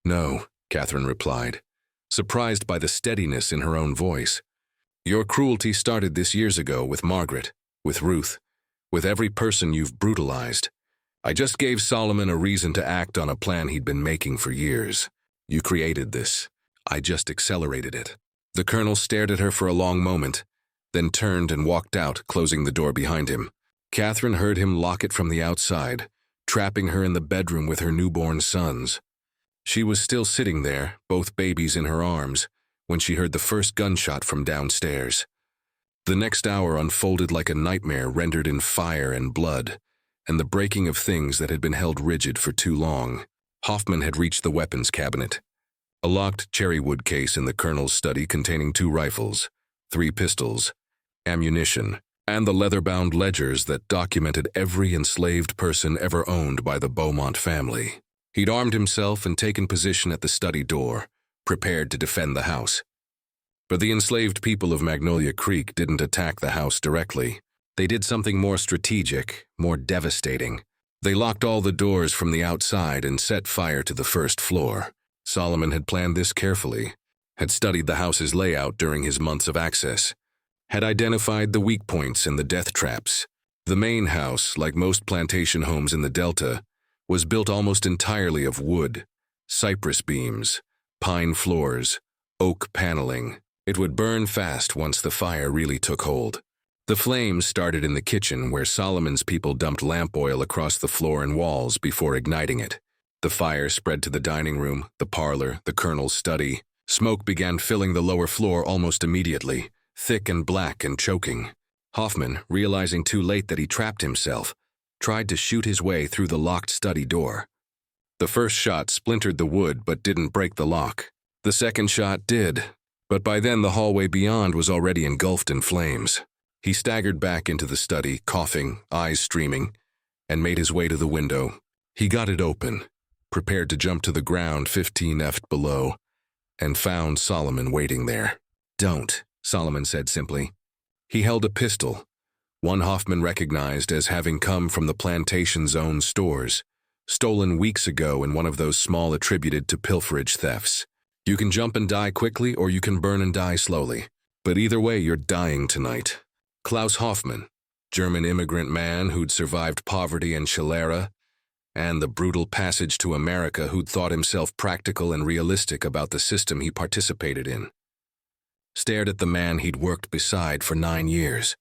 "No," Catherine replied, surprised by the steadiness in her own voice. "Your cruelty started this years ago with Margaret, with Ruth, with every person you've brutalized. I just gave Solomon a reason to act on a plan he'd been making for years. You created this. I just accelerated it." The colonel stared at her for a long moment, then turned and walked out, closing the door behind him. Catherine heard him lock it from the outside, trapping her in the bedroom with her newborn sons. She was still sitting there, both babies in her arms, when she heard the first gunshot from downstairs. The next hour unfolded like a nightmare rendered in fire and blood, and the breaking of things that had been held rigid for too long. Hoffman had reached the weapons cabinet, a locked cherrywood case in the colonel's study containing 2 rifles, 3 pistols, ammunition, and the leather-bound ledgers that documented every enslaved person ever owned by the Beaumont family. He'd armed himself and taken position at the study door, prepared to defend the house. But the enslaved people of Magnolia Creek didn't attack the house directly. They did something more strategic, more devastating. They locked all the doors from the outside and set fire to the first floor. Solomon had planned this carefully, had studied the house's layout during his months of access, had identified the weak points and the death traps. The main house, like most plantation homes in the Delta, was built almost entirely of wood, cypress beams, pine floors, oak paneling. It would burn fast once the fire really took hold. The flames started in the kitchen where Solomon's people dumped lamp oil across the floor and walls before igniting it. The fire spread to the dining room, the parlor, the colonel's study. Smoke began filling the lower floor almost immediately, thick and black and choking. Hoffman, realizing too late that he trapped himself, tried to shoot his way through the locked study door. The first shot splintered the wood but didn't break the lock. The second shot did, but by then the hallway beyond was already engulfed in flames. He staggered back into the study, coughing, eyes streaming, and made his way to the window. He got it open, prepared to jump to the ground 15 feet below, and found Solomon waiting there. "Don't," Solomon said simply. He held a pistol, one Hoffman recognized as having come from the plantation's own stores, stolen weeks ago in one of those small attributed to pilferage thefts. "You can jump and die quickly, or you can burn and die slowly. But either way, you're dying tonight." Klaus Hoffman, German immigrant man who'd survived poverty and cholera, and the brutal passage to America who'd thought himself practical and realistic about the system he participated in, stared at the man he'd worked beside for 9 years.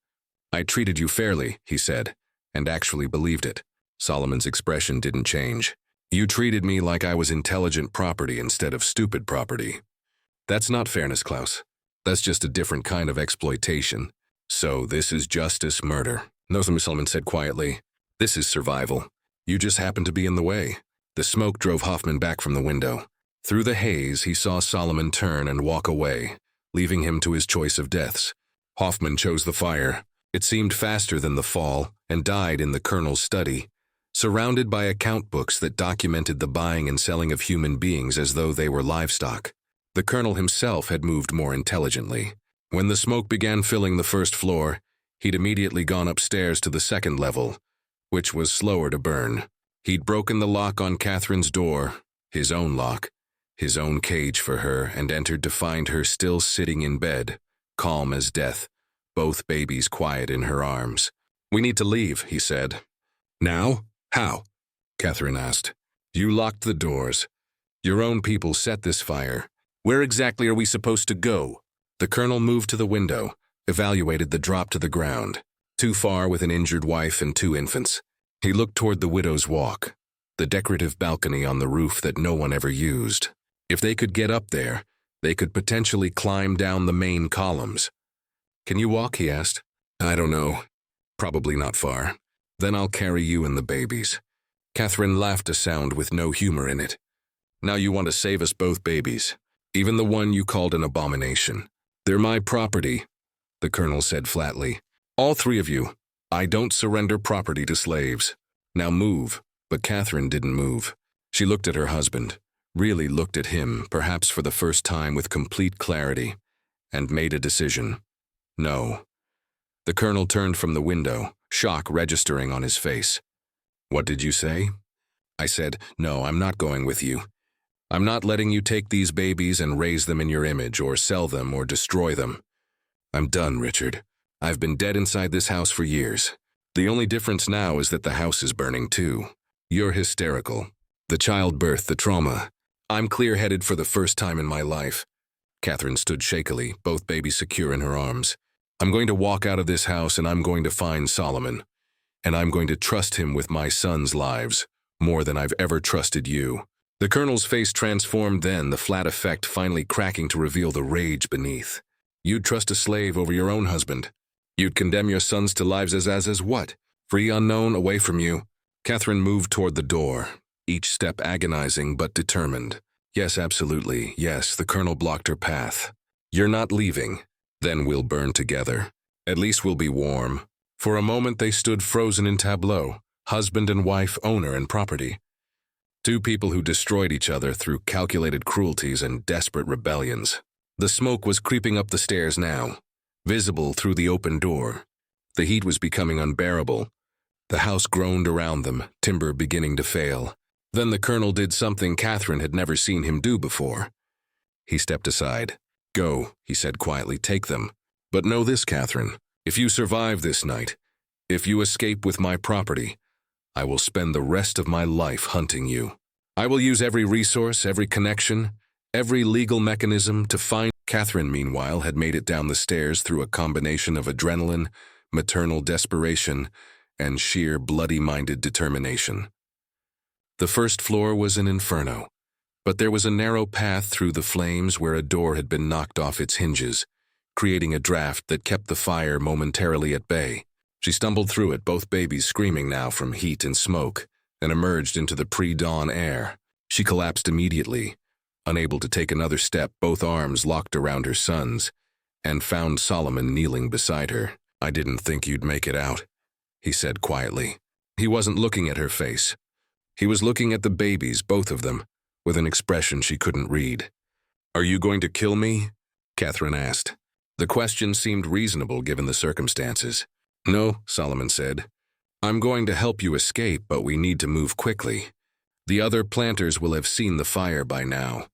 "I treated you fairly," he said, and actually believed it. Solomon's expression didn't change. "You treated me like I was intelligent property instead of stupid property. That's not fairness, Klaus. That's just a different kind of exploitation. So this is justice murder." "No," Solomon said quietly. "This is survival. You just happened to be in the way." The smoke drove Hoffman back from the window. Through the haze, he saw Solomon turn and walk away, leaving him to his choice of deaths. Hoffman chose the fire. It seemed faster than the fall, and died in the colonel's study, surrounded by account books that documented the buying and selling of human beings as though they were livestock. The colonel himself had moved more intelligently. When the smoke began filling the first floor, he'd immediately gone upstairs to the second level, which was slower to burn. He'd broken the lock on Catherine's door, his own lock, his own cage for her, and entered to find her still sitting in bed, calm as death, both babies quiet in her arms. "We need to leave," he said. "Now? How?" Catherine asked. "You locked the doors. Your own people set this fire. Where exactly are we supposed to go?" The colonel moved to the window, evaluated the drop to the ground. Too far with an injured wife and 2 infants. He looked toward the widow's walk, the decorative balcony on the roof that no one ever used. If they could get up there, they could potentially climb down the main columns. "Can you walk?" he asked. "I don't know. Probably not far. Then I'll carry you and the babies." Catherine laughed a sound with no humor in it. "Now you want to save us both babies, even the one you called an abomination." "They're my property," the colonel said flatly. "All 3 of you. I don't surrender property to slaves. Now move." But Catherine didn't move. She looked at her husband, really looked at him, perhaps for the first time with complete clarity, and made a decision. No. The colonel turned from the window, shock registering on his face. "What did you say?" I said, "No, I'm not going with you. I'm not letting you take these babies and raise them in your image or sell them or destroy them. I'm done, Richard. I've been dead inside this house for years. The only difference now is that the house is burning too. You're hysterical. The childbirth, the trauma. I'm clear-headed for the first time in my life." Catherine stood shakily, both babies secure in her arms. "I'm going to walk out of this house and I'm going to find Solomon. And I'm going to trust him with my sons' lives, more than I've ever trusted you." The colonel's face transformed then, the flat effect finally cracking to reveal the rage beneath. "You'd trust a slave over your own husband. You'd condemn your sons to lives as what? Free unknown, away from you." Catherine moved toward the door, each step agonizing but determined. "Yes, absolutely, yes," the colonel blocked her path. "You're not leaving. Then we'll burn together." At least we'll be warm." For a moment they stood frozen in tableau, husband and wife, owner and property. Two people who destroyed each other through calculated cruelties and desperate rebellions. The smoke was creeping up the stairs now, visible through the open door. The heat was becoming unbearable. The house groaned around them, timber beginning to fail. Then the colonel did something Catherine had never seen him do before. He stepped aside. "Go," he said quietly, "take them. But know this, Catherine, if you survive this night, if you escape with my property, I will spend the rest of my life hunting you. I will use every resource, every connection, every legal mechanism to find—" Catherine, meanwhile, had made it down the stairs through a combination of adrenaline, maternal desperation, and sheer bloody-minded determination. The first floor was an inferno, but there was a narrow path through the flames where a door had been knocked off its hinges, creating a draft that kept the fire momentarily at bay. She stumbled through it, both babies screaming now from heat and smoke, and emerged into the pre-dawn air. She collapsed immediately, unable to take another step, both arms locked around her son's, and found Solomon kneeling beside her. "I didn't think you'd make it out," he said quietly. He wasn't looking at her face. He was looking at the babies, both of them, with an expression she couldn't read. "Are you going to kill me?" Catherine asked. The question seemed reasonable given the circumstances. "No," Solomon said. "I'm going to help you escape, but we need to move quickly. The other planters will have seen the fire by now.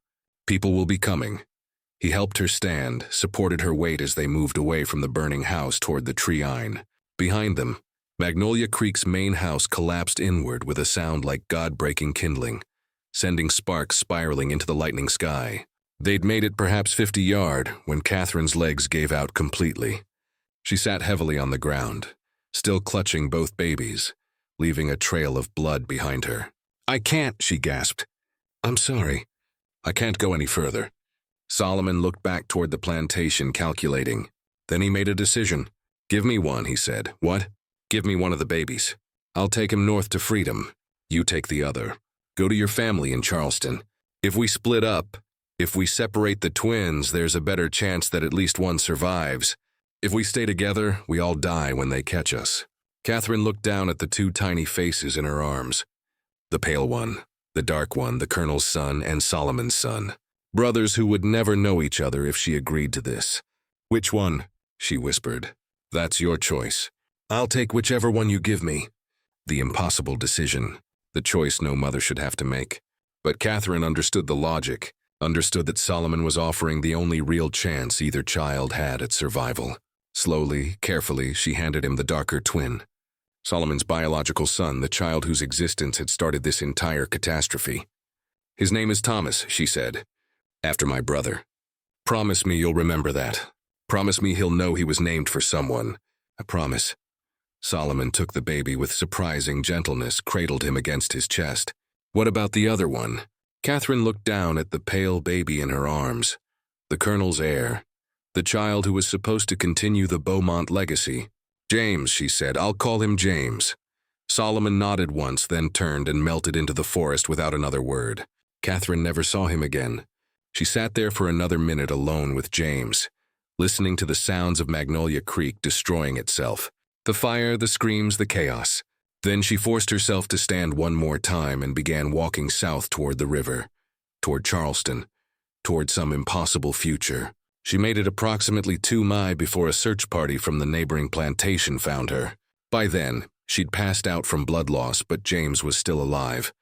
People will be coming." He helped her stand, supported her weight as they moved away from the burning house toward the tree-line. Behind them, Magnolia Creek's main house collapsed inward with a sound like God-breaking kindling, sending sparks spiraling into the lightning sky. They'd made it perhaps 50 yards when Catherine's legs gave out completely. She sat heavily on the ground, still clutching both babies, leaving a trail of blood behind her. "I can't," she gasped. "I'm sorry. I can't go any further." Solomon looked back toward the plantation, calculating. Then he made a decision. "Give me one," he said. "What?" "Give me one of the babies. I'll take him north to freedom. You take the other. Go to your family in Charleston. If we split up, if we separate the twins, there's a better chance that at least one survives. If we stay together, we all die when they catch us." Catherine looked down at the two tiny faces in her arms. The pale one, the dark one, the colonel's son and Solomon's son. Brothers who would never know each other if she agreed to this. "Which one?" she whispered. "That's your choice. I'll take whichever one you give me." The impossible decision, the choice no mother should have to make. But Catherine understood the logic, understood that Solomon was offering the only real chance either child had at survival. Slowly, carefully, she handed him the darker twin. Solomon's biological son, the child whose existence had started this entire catastrophe. "His name is Thomas," she said, "after my brother. Promise me you'll remember that. Promise me he'll know he was named for someone. I promise." Solomon took the baby with surprising gentleness, cradled him against his chest. "What about the other one?" Catherine looked down at the pale baby in her arms. The colonel's heir. The child who was supposed to continue the Beaumont legacy. "James," she said. "I'll call him James." Solomon nodded once, then turned and melted into the forest without another word. Catherine never saw him again. She sat there for another minute alone with James, listening to the sounds of Magnolia Creek destroying itself. The fire, the screams, the chaos. Then she forced herself to stand one more time and began walking south toward the river, toward Charleston, toward some impossible future. She made it approximately 2 miles before a search party from the neighboring plantation found her. By then, she'd passed out from blood loss, but James was still alive,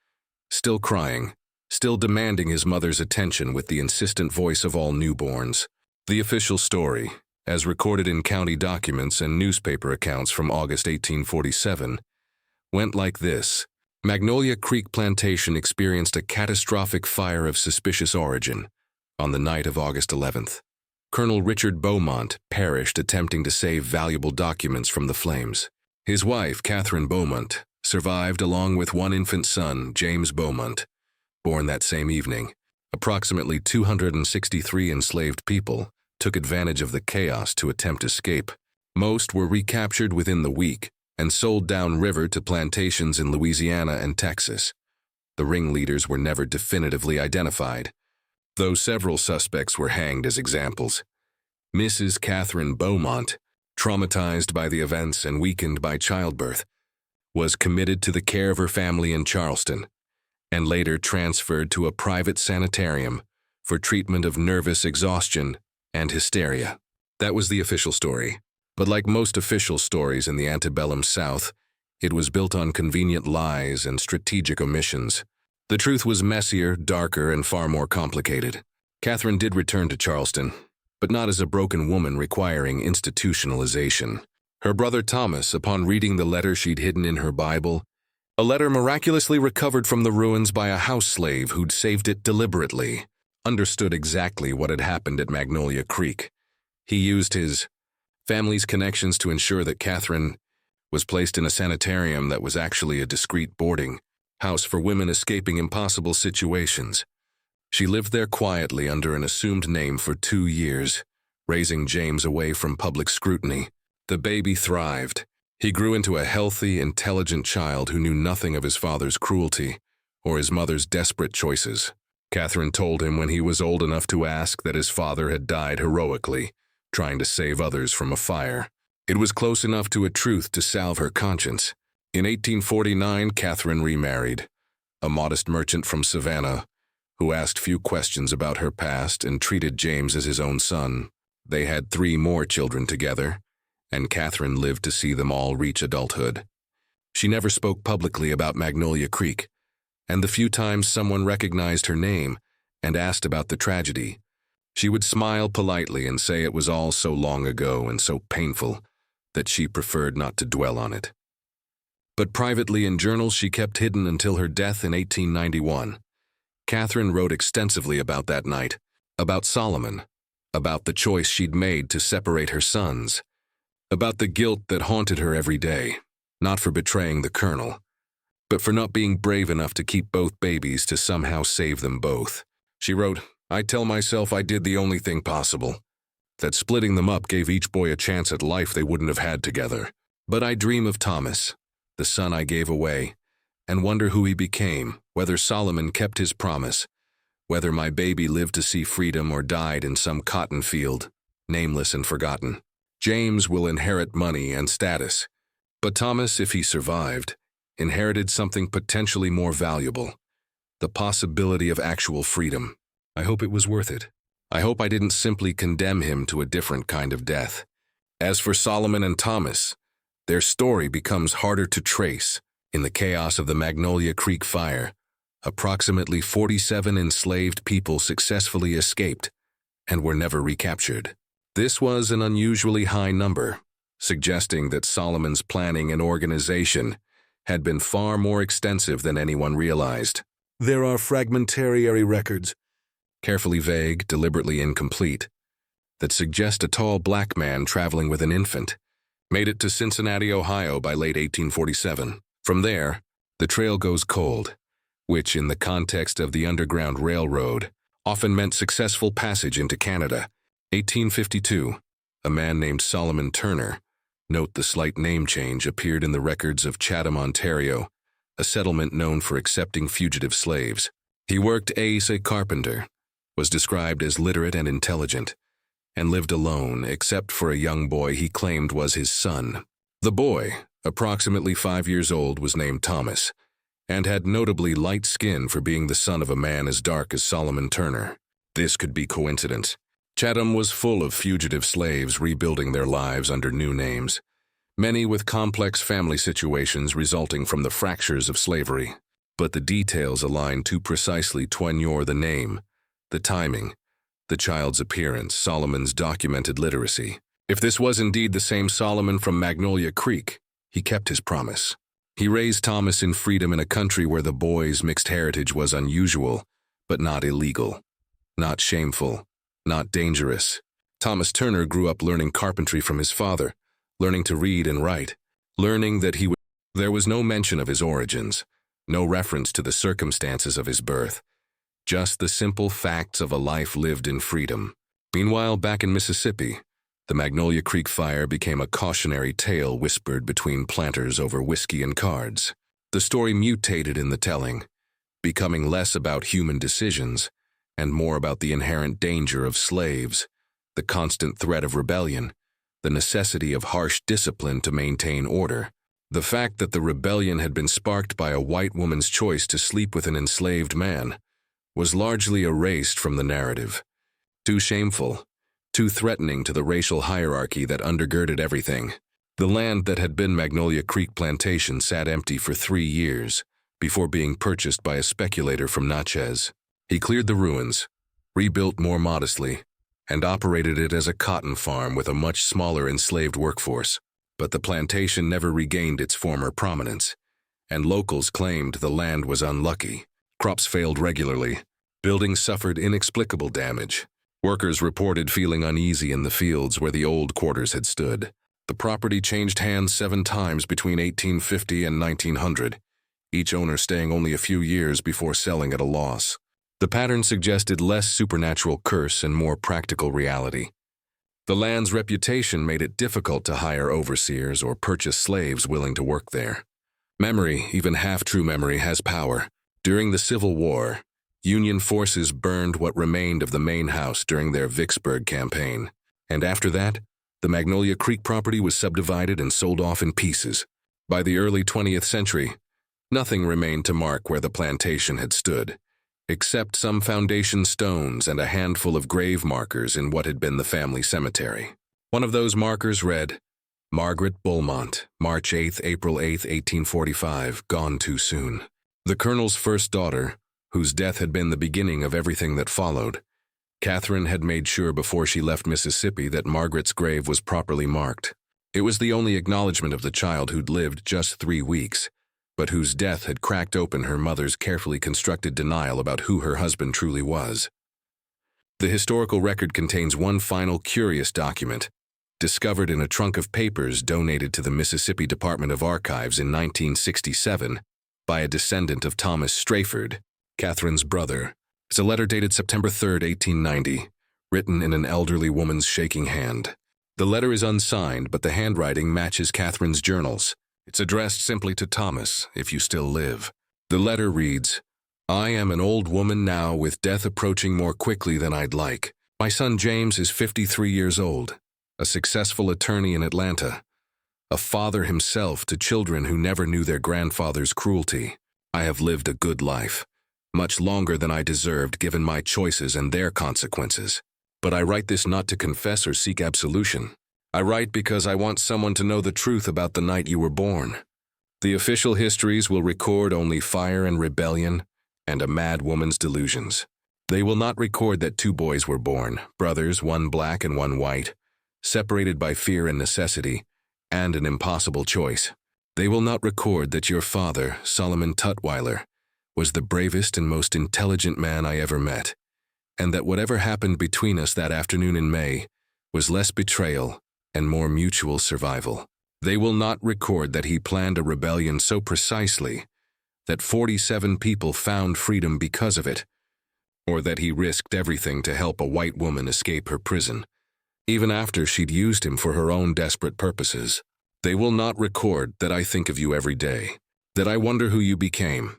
still crying, still demanding his mother's attention with the insistent voice of all newborns. The official story, as recorded in county documents and newspaper accounts from August 1847, went like this. Magnolia Creek Plantation experienced a catastrophic fire of suspicious origin on the night of August 11th. Colonel Richard Beaumont perished attempting to save valuable documents from the flames. His wife, Catherine Beaumont, survived along with one infant son, James Beaumont, born that same evening. Approximately 263 enslaved people took advantage of the chaos to attempt escape. Most were recaptured within the week and sold downriver to plantations in Louisiana and Texas. The ringleaders were never definitively identified, though several suspects were hanged as examples. Mrs. Catherine Beaumont, traumatized by the events and weakened by childbirth, was committed to the care of her family in Charleston, and later transferred to a private sanitarium for treatment of nervous exhaustion and hysteria. That was the official story. But like most official stories in the antebellum South, it was built on convenient lies and strategic omissions. The truth was messier, darker, and far more complicated. Catherine did return to Charleston, but not as a broken woman requiring institutionalization. Her brother Thomas, upon reading the letter she'd hidden in her Bible, a letter miraculously recovered from the ruins by a house slave who'd saved it deliberately, understood exactly what had happened at Magnolia Creek. He used his family's connections to ensure that Catherine was placed in a sanitarium that was actually a discreet boarding house for women escaping impossible situations. She lived there quietly under an assumed name for 2 years, raising James away from public scrutiny. The baby thrived. He grew into a healthy, intelligent child who knew nothing of his father's cruelty or his mother's desperate choices. Catherine told him when he was old enough to ask that his father had died heroically, trying to save others from a fire. It was close enough to a truth to salve her conscience. In 1849, Catherine remarried, a modest merchant from Savannah, who asked few questions about her past and treated James as his own son. They had 3 more children together, and Catherine lived to see them all reach adulthood. She never spoke publicly about Magnolia Creek, and the few times someone recognized her name and asked about the tragedy, she would smile politely and say it was all so long ago and so painful that she preferred not to dwell on it. But privately in journals she kept hidden until her death in 1891. Catherine wrote extensively about that night, about Solomon, about the choice she'd made to separate her sons, about the guilt that haunted her every day, not for betraying the colonel, but for not being brave enough to keep both babies to somehow save them both. She wrote, "I tell myself I did the only thing possible, that splitting them up gave each boy a chance at life they wouldn't have had together. But I dream of Thomas, the son I gave away, and wonder who he became, whether Solomon kept his promise, whether my baby lived to see freedom or died in some cotton field, nameless and forgotten. James will inherit money and status, but Thomas, if he survived, inherited something potentially more valuable, the possibility of actual freedom. I hope it was worth it. I hope I didn't simply condemn him to a different kind of death." As for Solomon and Thomas, their story becomes harder to trace. In the chaos of the Magnolia Creek fire, approximately 47 enslaved people successfully escaped and were never recaptured. This was an unusually high number, suggesting that Solomon's planning and organization had been far more extensive than anyone realized. There are fragmentary records, carefully vague, deliberately incomplete, that suggest a tall black man traveling with an infant made it to Cincinnati, Ohio by late 1847. From there, the trail goes cold, which in the context of the Underground Railroad often meant successful passage into Canada. 1852, a man named Solomon Turner, note the slight name change, appeared in the records of Chatham, Ontario, a settlement known for accepting fugitive slaves. He worked as a carpenter, was described as literate and intelligent, and lived alone except for a young boy he claimed was his son. The boy, approximately 5 years old, was named Thomas, and had notably light skin for being the son of a man as dark as Solomon Turner. This could be coincidence. Chatham was full of fugitive slaves rebuilding their lives under new names, many with complex family situations resulting from the fractures of slavery. But the details align too precisely to ignore the name, the timing, the child's appearance, Solomon's documented literacy. If this was indeed the same Solomon from Magnolia Creek, he kept his promise. He raised Thomas in freedom in a country where the boy's mixed heritage was unusual, but not illegal, not shameful, not dangerous. Thomas Turner grew up learning carpentry from his father, learning to read and write, learning that there was no mention of his origins, no reference to the circumstances of his birth, just the simple facts of a life lived in freedom. Meanwhile, back in Mississippi, the Magnolia Creek fire became a cautionary tale whispered between planters over whiskey and cards. The story mutated in the telling, becoming less about human decisions and more about the inherent danger of slaves, the constant threat of rebellion, the necessity of harsh discipline to maintain order. The fact that the rebellion had been sparked by a white woman's choice to sleep with an enslaved man was largely erased from the narrative. Too shameful, too threatening to the racial hierarchy that undergirded everything. The land that had been Magnolia Creek Plantation sat empty for 3 years before being purchased by a speculator from Natchez. He cleared the ruins, rebuilt more modestly, and operated it as a cotton farm with a much smaller enslaved workforce. But the plantation never regained its former prominence, and locals claimed the land was unlucky. Crops failed regularly. Buildings suffered inexplicable damage. Workers reported feeling uneasy in the fields where the old quarters had stood. The property changed hands 7 times between 1850 and 1900, each owner staying only a few years before selling at a loss. The pattern suggested less supernatural curse and more practical reality. The land's reputation made it difficult to hire overseers or purchase slaves willing to work there. Memory, even half-true memory, has power. During the Civil War, Union forces burned what remained of the main house during their Vicksburg campaign. And after that, the Magnolia Creek property was subdivided and sold off in pieces. By the early 20th century, nothing remained to mark where the plantation had stood, except some foundation stones and a handful of grave markers in what had been the family cemetery. One of those markers read, Margaret Beaumont, March 8, April 8, 1845, gone too soon. The Colonel's first daughter, whose death had been the beginning of everything that followed, Catherine had made sure before she left Mississippi that Margaret's grave was properly marked. It was the only acknowledgement of the child who'd lived just 3 weeks, but whose death had cracked open her mother's carefully constructed denial about who her husband truly was. The historical record contains one final curious document, discovered in a trunk of papers donated to the Mississippi Department of Archives in 1967 by a descendant of Thomas Strafford, Catherine's brother. It's a letter dated September 3, 1890, written in an elderly woman's shaking hand. The letter is unsigned, but the handwriting matches Catherine's journals. It's addressed simply to Thomas, if you still live. The letter reads, I am an old woman now with death approaching more quickly than I'd like. My son James is 53 years old, a successful attorney in Atlanta, a father himself to children who never knew their grandfather's cruelty. I have lived a good life, much longer than I deserved given my choices and their consequences. But I write this not to confess or seek absolution. I write because I want someone to know the truth about the night you were born. The official histories will record only fire and rebellion and a mad woman's delusions. They will not record that 2 boys were born, brothers, one black and one white, separated by fear and necessity, and an impossible choice. They will not record that your father, Solomon Tutwiler, was the bravest and most intelligent man I ever met, and that whatever happened between us that afternoon in May was less betrayal and more mutual survival. They will not record that he planned a rebellion so precisely that 47 people found freedom because of it, or that he risked everything to help a white woman escape her prison, even after she'd used him for her own desperate purposes. They will not record that I think of you every day, that I wonder who you became,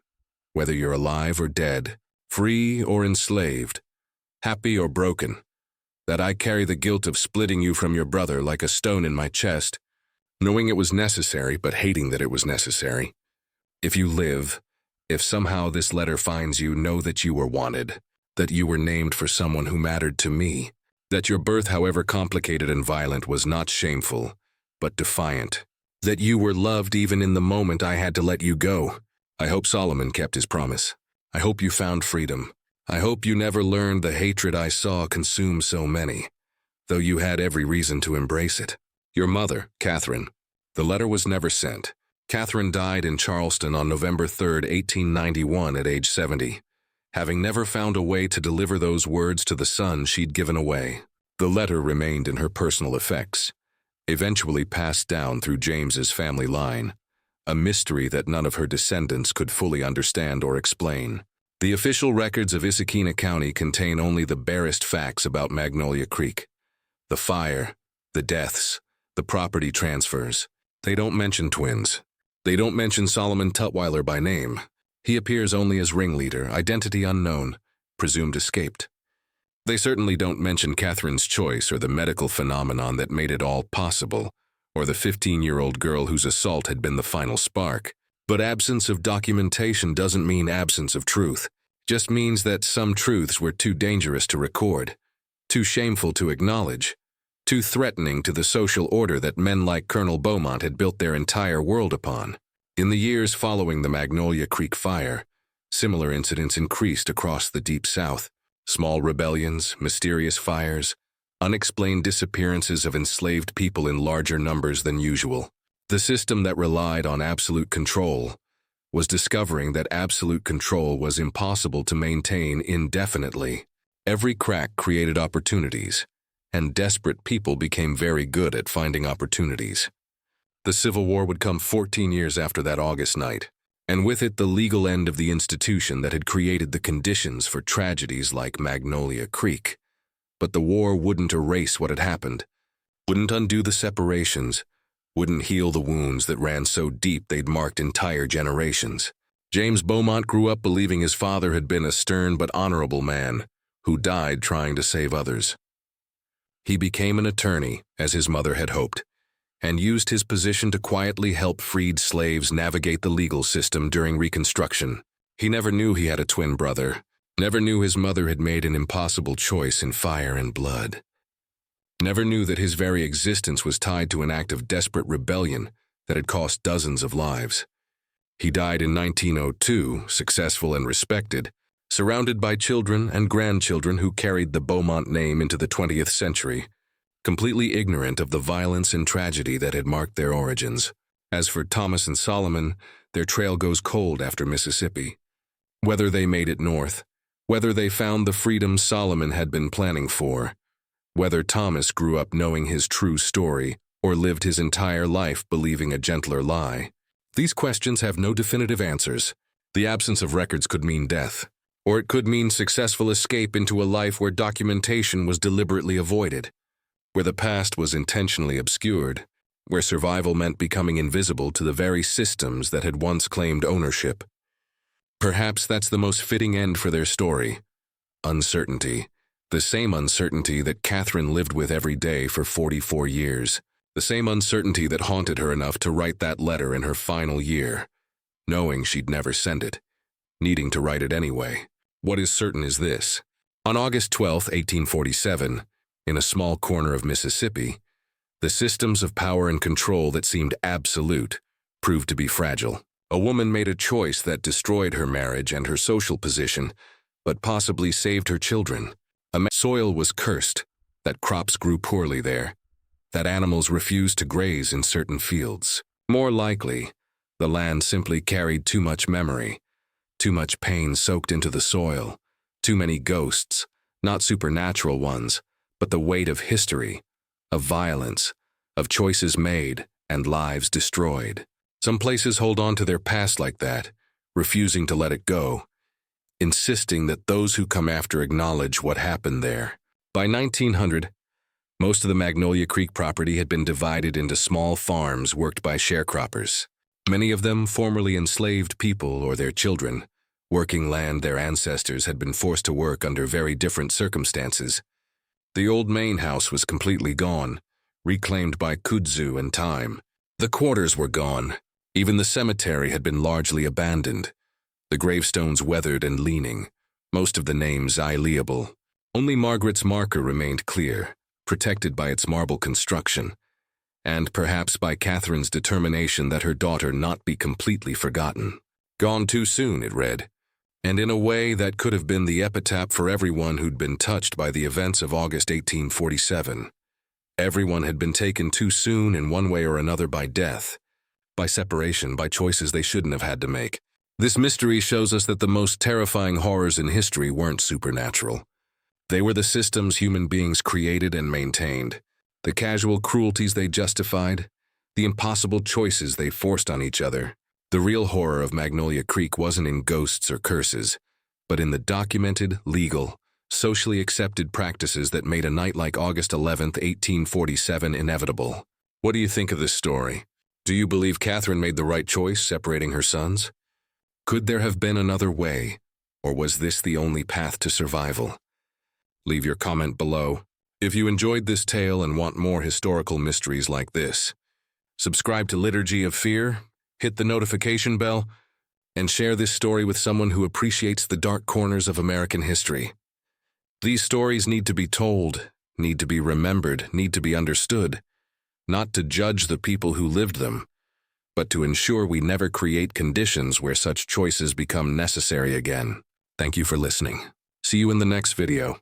whether you're alive or dead, free or enslaved, happy or broken, that I carry the guilt of splitting you from your brother like a stone in my chest, knowing it was necessary but hating that it was necessary. If you live, if somehow this letter finds you, know that you were wanted, that you were named for someone who mattered to me, that your birth, however complicated and violent, was not shameful, but defiant, that you were loved even in the moment I had to let you go. I hope Solomon kept his promise. I hope you found freedom. I hope you never learned the hatred I saw consume so many, though you had every reason to embrace it. Your mother, Catherine. The letter was never sent. Catherine died in Charleston on November 3, 1891 at age 70, having never found a way to deliver those words to the son she'd given away. The letter remained in her personal effects, eventually passed down through James's family line, a mystery that none of her descendants could fully understand or explain. The official records of Issaquena County contain only the barest facts about Magnolia Creek. The fire, the deaths, the property transfers. They don't mention twins. They don't mention Solomon Tutwiler by name. He appears only as ringleader, identity unknown, presumed escaped. They certainly don't mention Catherine's choice or the medical phenomenon that made it all possible, or the 15-year-old girl whose assault had been the final spark. But absence of documentation doesn't mean absence of truth. Just means that some truths were too dangerous to record, too shameful to acknowledge, too threatening to the social order that men like Colonel Beaumont had built their entire world upon. In the years following the Magnolia Creek fire, similar incidents increased across the Deep South. Small rebellions, mysterious fires, unexplained disappearances of enslaved people in larger numbers than usual. The system that relied on absolute control was discovering that absolute control was impossible to maintain indefinitely. Every crack created opportunities, and desperate people became very good at finding opportunities. The Civil War would come 14 years after that August night, and with it the legal end of the institution that had created the conditions for tragedies like Magnolia Creek. But the war wouldn't erase what had happened, wouldn't undo the separations, wouldn't heal the wounds that ran so deep they'd marked entire generations. James Beaumont grew up believing his father had been a stern but honorable man who died trying to save others. He became an attorney, as his mother had hoped, and used his position to quietly help freed slaves navigate the legal system during Reconstruction. He never knew he had a twin brother, never knew his mother had made an impossible choice in fire and blood, never knew that his very existence was tied to an act of desperate rebellion that had cost dozens of lives. He died in 1902, successful and respected, surrounded by children and grandchildren who carried the Beaumont name into the 20th century, completely ignorant of the violence and tragedy that had marked their origins. As for Thomas and Solomon, their trail goes cold after Mississippi. Whether they made it north, whether they found the freedom Solomon had been planning for, whether Thomas grew up knowing his true story or lived his entire life believing a gentler lie, these questions have no definitive answers. The absence of records could mean death, or it could mean successful escape into a life where documentation was deliberately avoided, where the past was intentionally obscured, where survival meant becoming invisible to the very systems that had once claimed ownership. Perhaps that's the most fitting end for their story. Uncertainty. The same uncertainty that Catherine lived with every day for 44 years. The same uncertainty that haunted her enough to write that letter in her final year, knowing she'd never send it, needing to write it anyway. What is certain is this. On August 12, 1847, in a small corner of Mississippi, the systems of power and control that seemed absolute proved to be fragile. A woman made a choice that destroyed her marriage and her social position, but possibly saved her children. Soil was cursed, that crops grew poorly there, that animals refused to graze in certain fields. More likely, the land simply carried too much memory, too much pain soaked into the soil, too many ghosts, not supernatural ones, but the weight of history, of violence, of choices made and lives destroyed. Some places hold on to their past like that, refusing to let it go, insisting that those who come after acknowledge what happened there. By 1900, most of the Magnolia Creek property had been divided into small farms worked by sharecroppers, many of them formerly enslaved people or their children, working land their ancestors had been forced to work under very different circumstances. The old main house was completely gone, reclaimed by kudzu and time. The quarters were gone. Even the cemetery had been largely abandoned, the gravestones weathered and leaning, most of the names unlegible. Only Margaret's marker remained clear, protected by its marble construction, and perhaps by Catherine's determination that her daughter not be completely forgotten. Gone too soon, it read, and in a way that could have been the epitaph for everyone who'd been touched by the events of August 1847. Everyone had been taken too soon in one way or another by death, by separation, by choices they shouldn't have had to make. This mystery shows us that the most terrifying horrors in history weren't supernatural. They were the systems human beings created and maintained, the casual cruelties they justified, the impossible choices they forced on each other. The real horror of Magnolia Creek wasn't in ghosts or curses, but in the documented, legal, socially accepted practices that made a night like August 11, 1847 inevitable. What do you think of this story? Do you believe Catherine made the right choice separating her sons? Could there have been another way, or was this the only path to survival? Leave your comment below. If you enjoyed this tale and want more historical mysteries like this, subscribe to Liturgy of Fear, hit the notification bell, and share this story with someone who appreciates the dark corners of American history. These stories need to be told, need to be remembered, need to be understood, not to judge the people who lived them, but to ensure we never create conditions where such choices become necessary again. Thank you for listening. See you in the next video.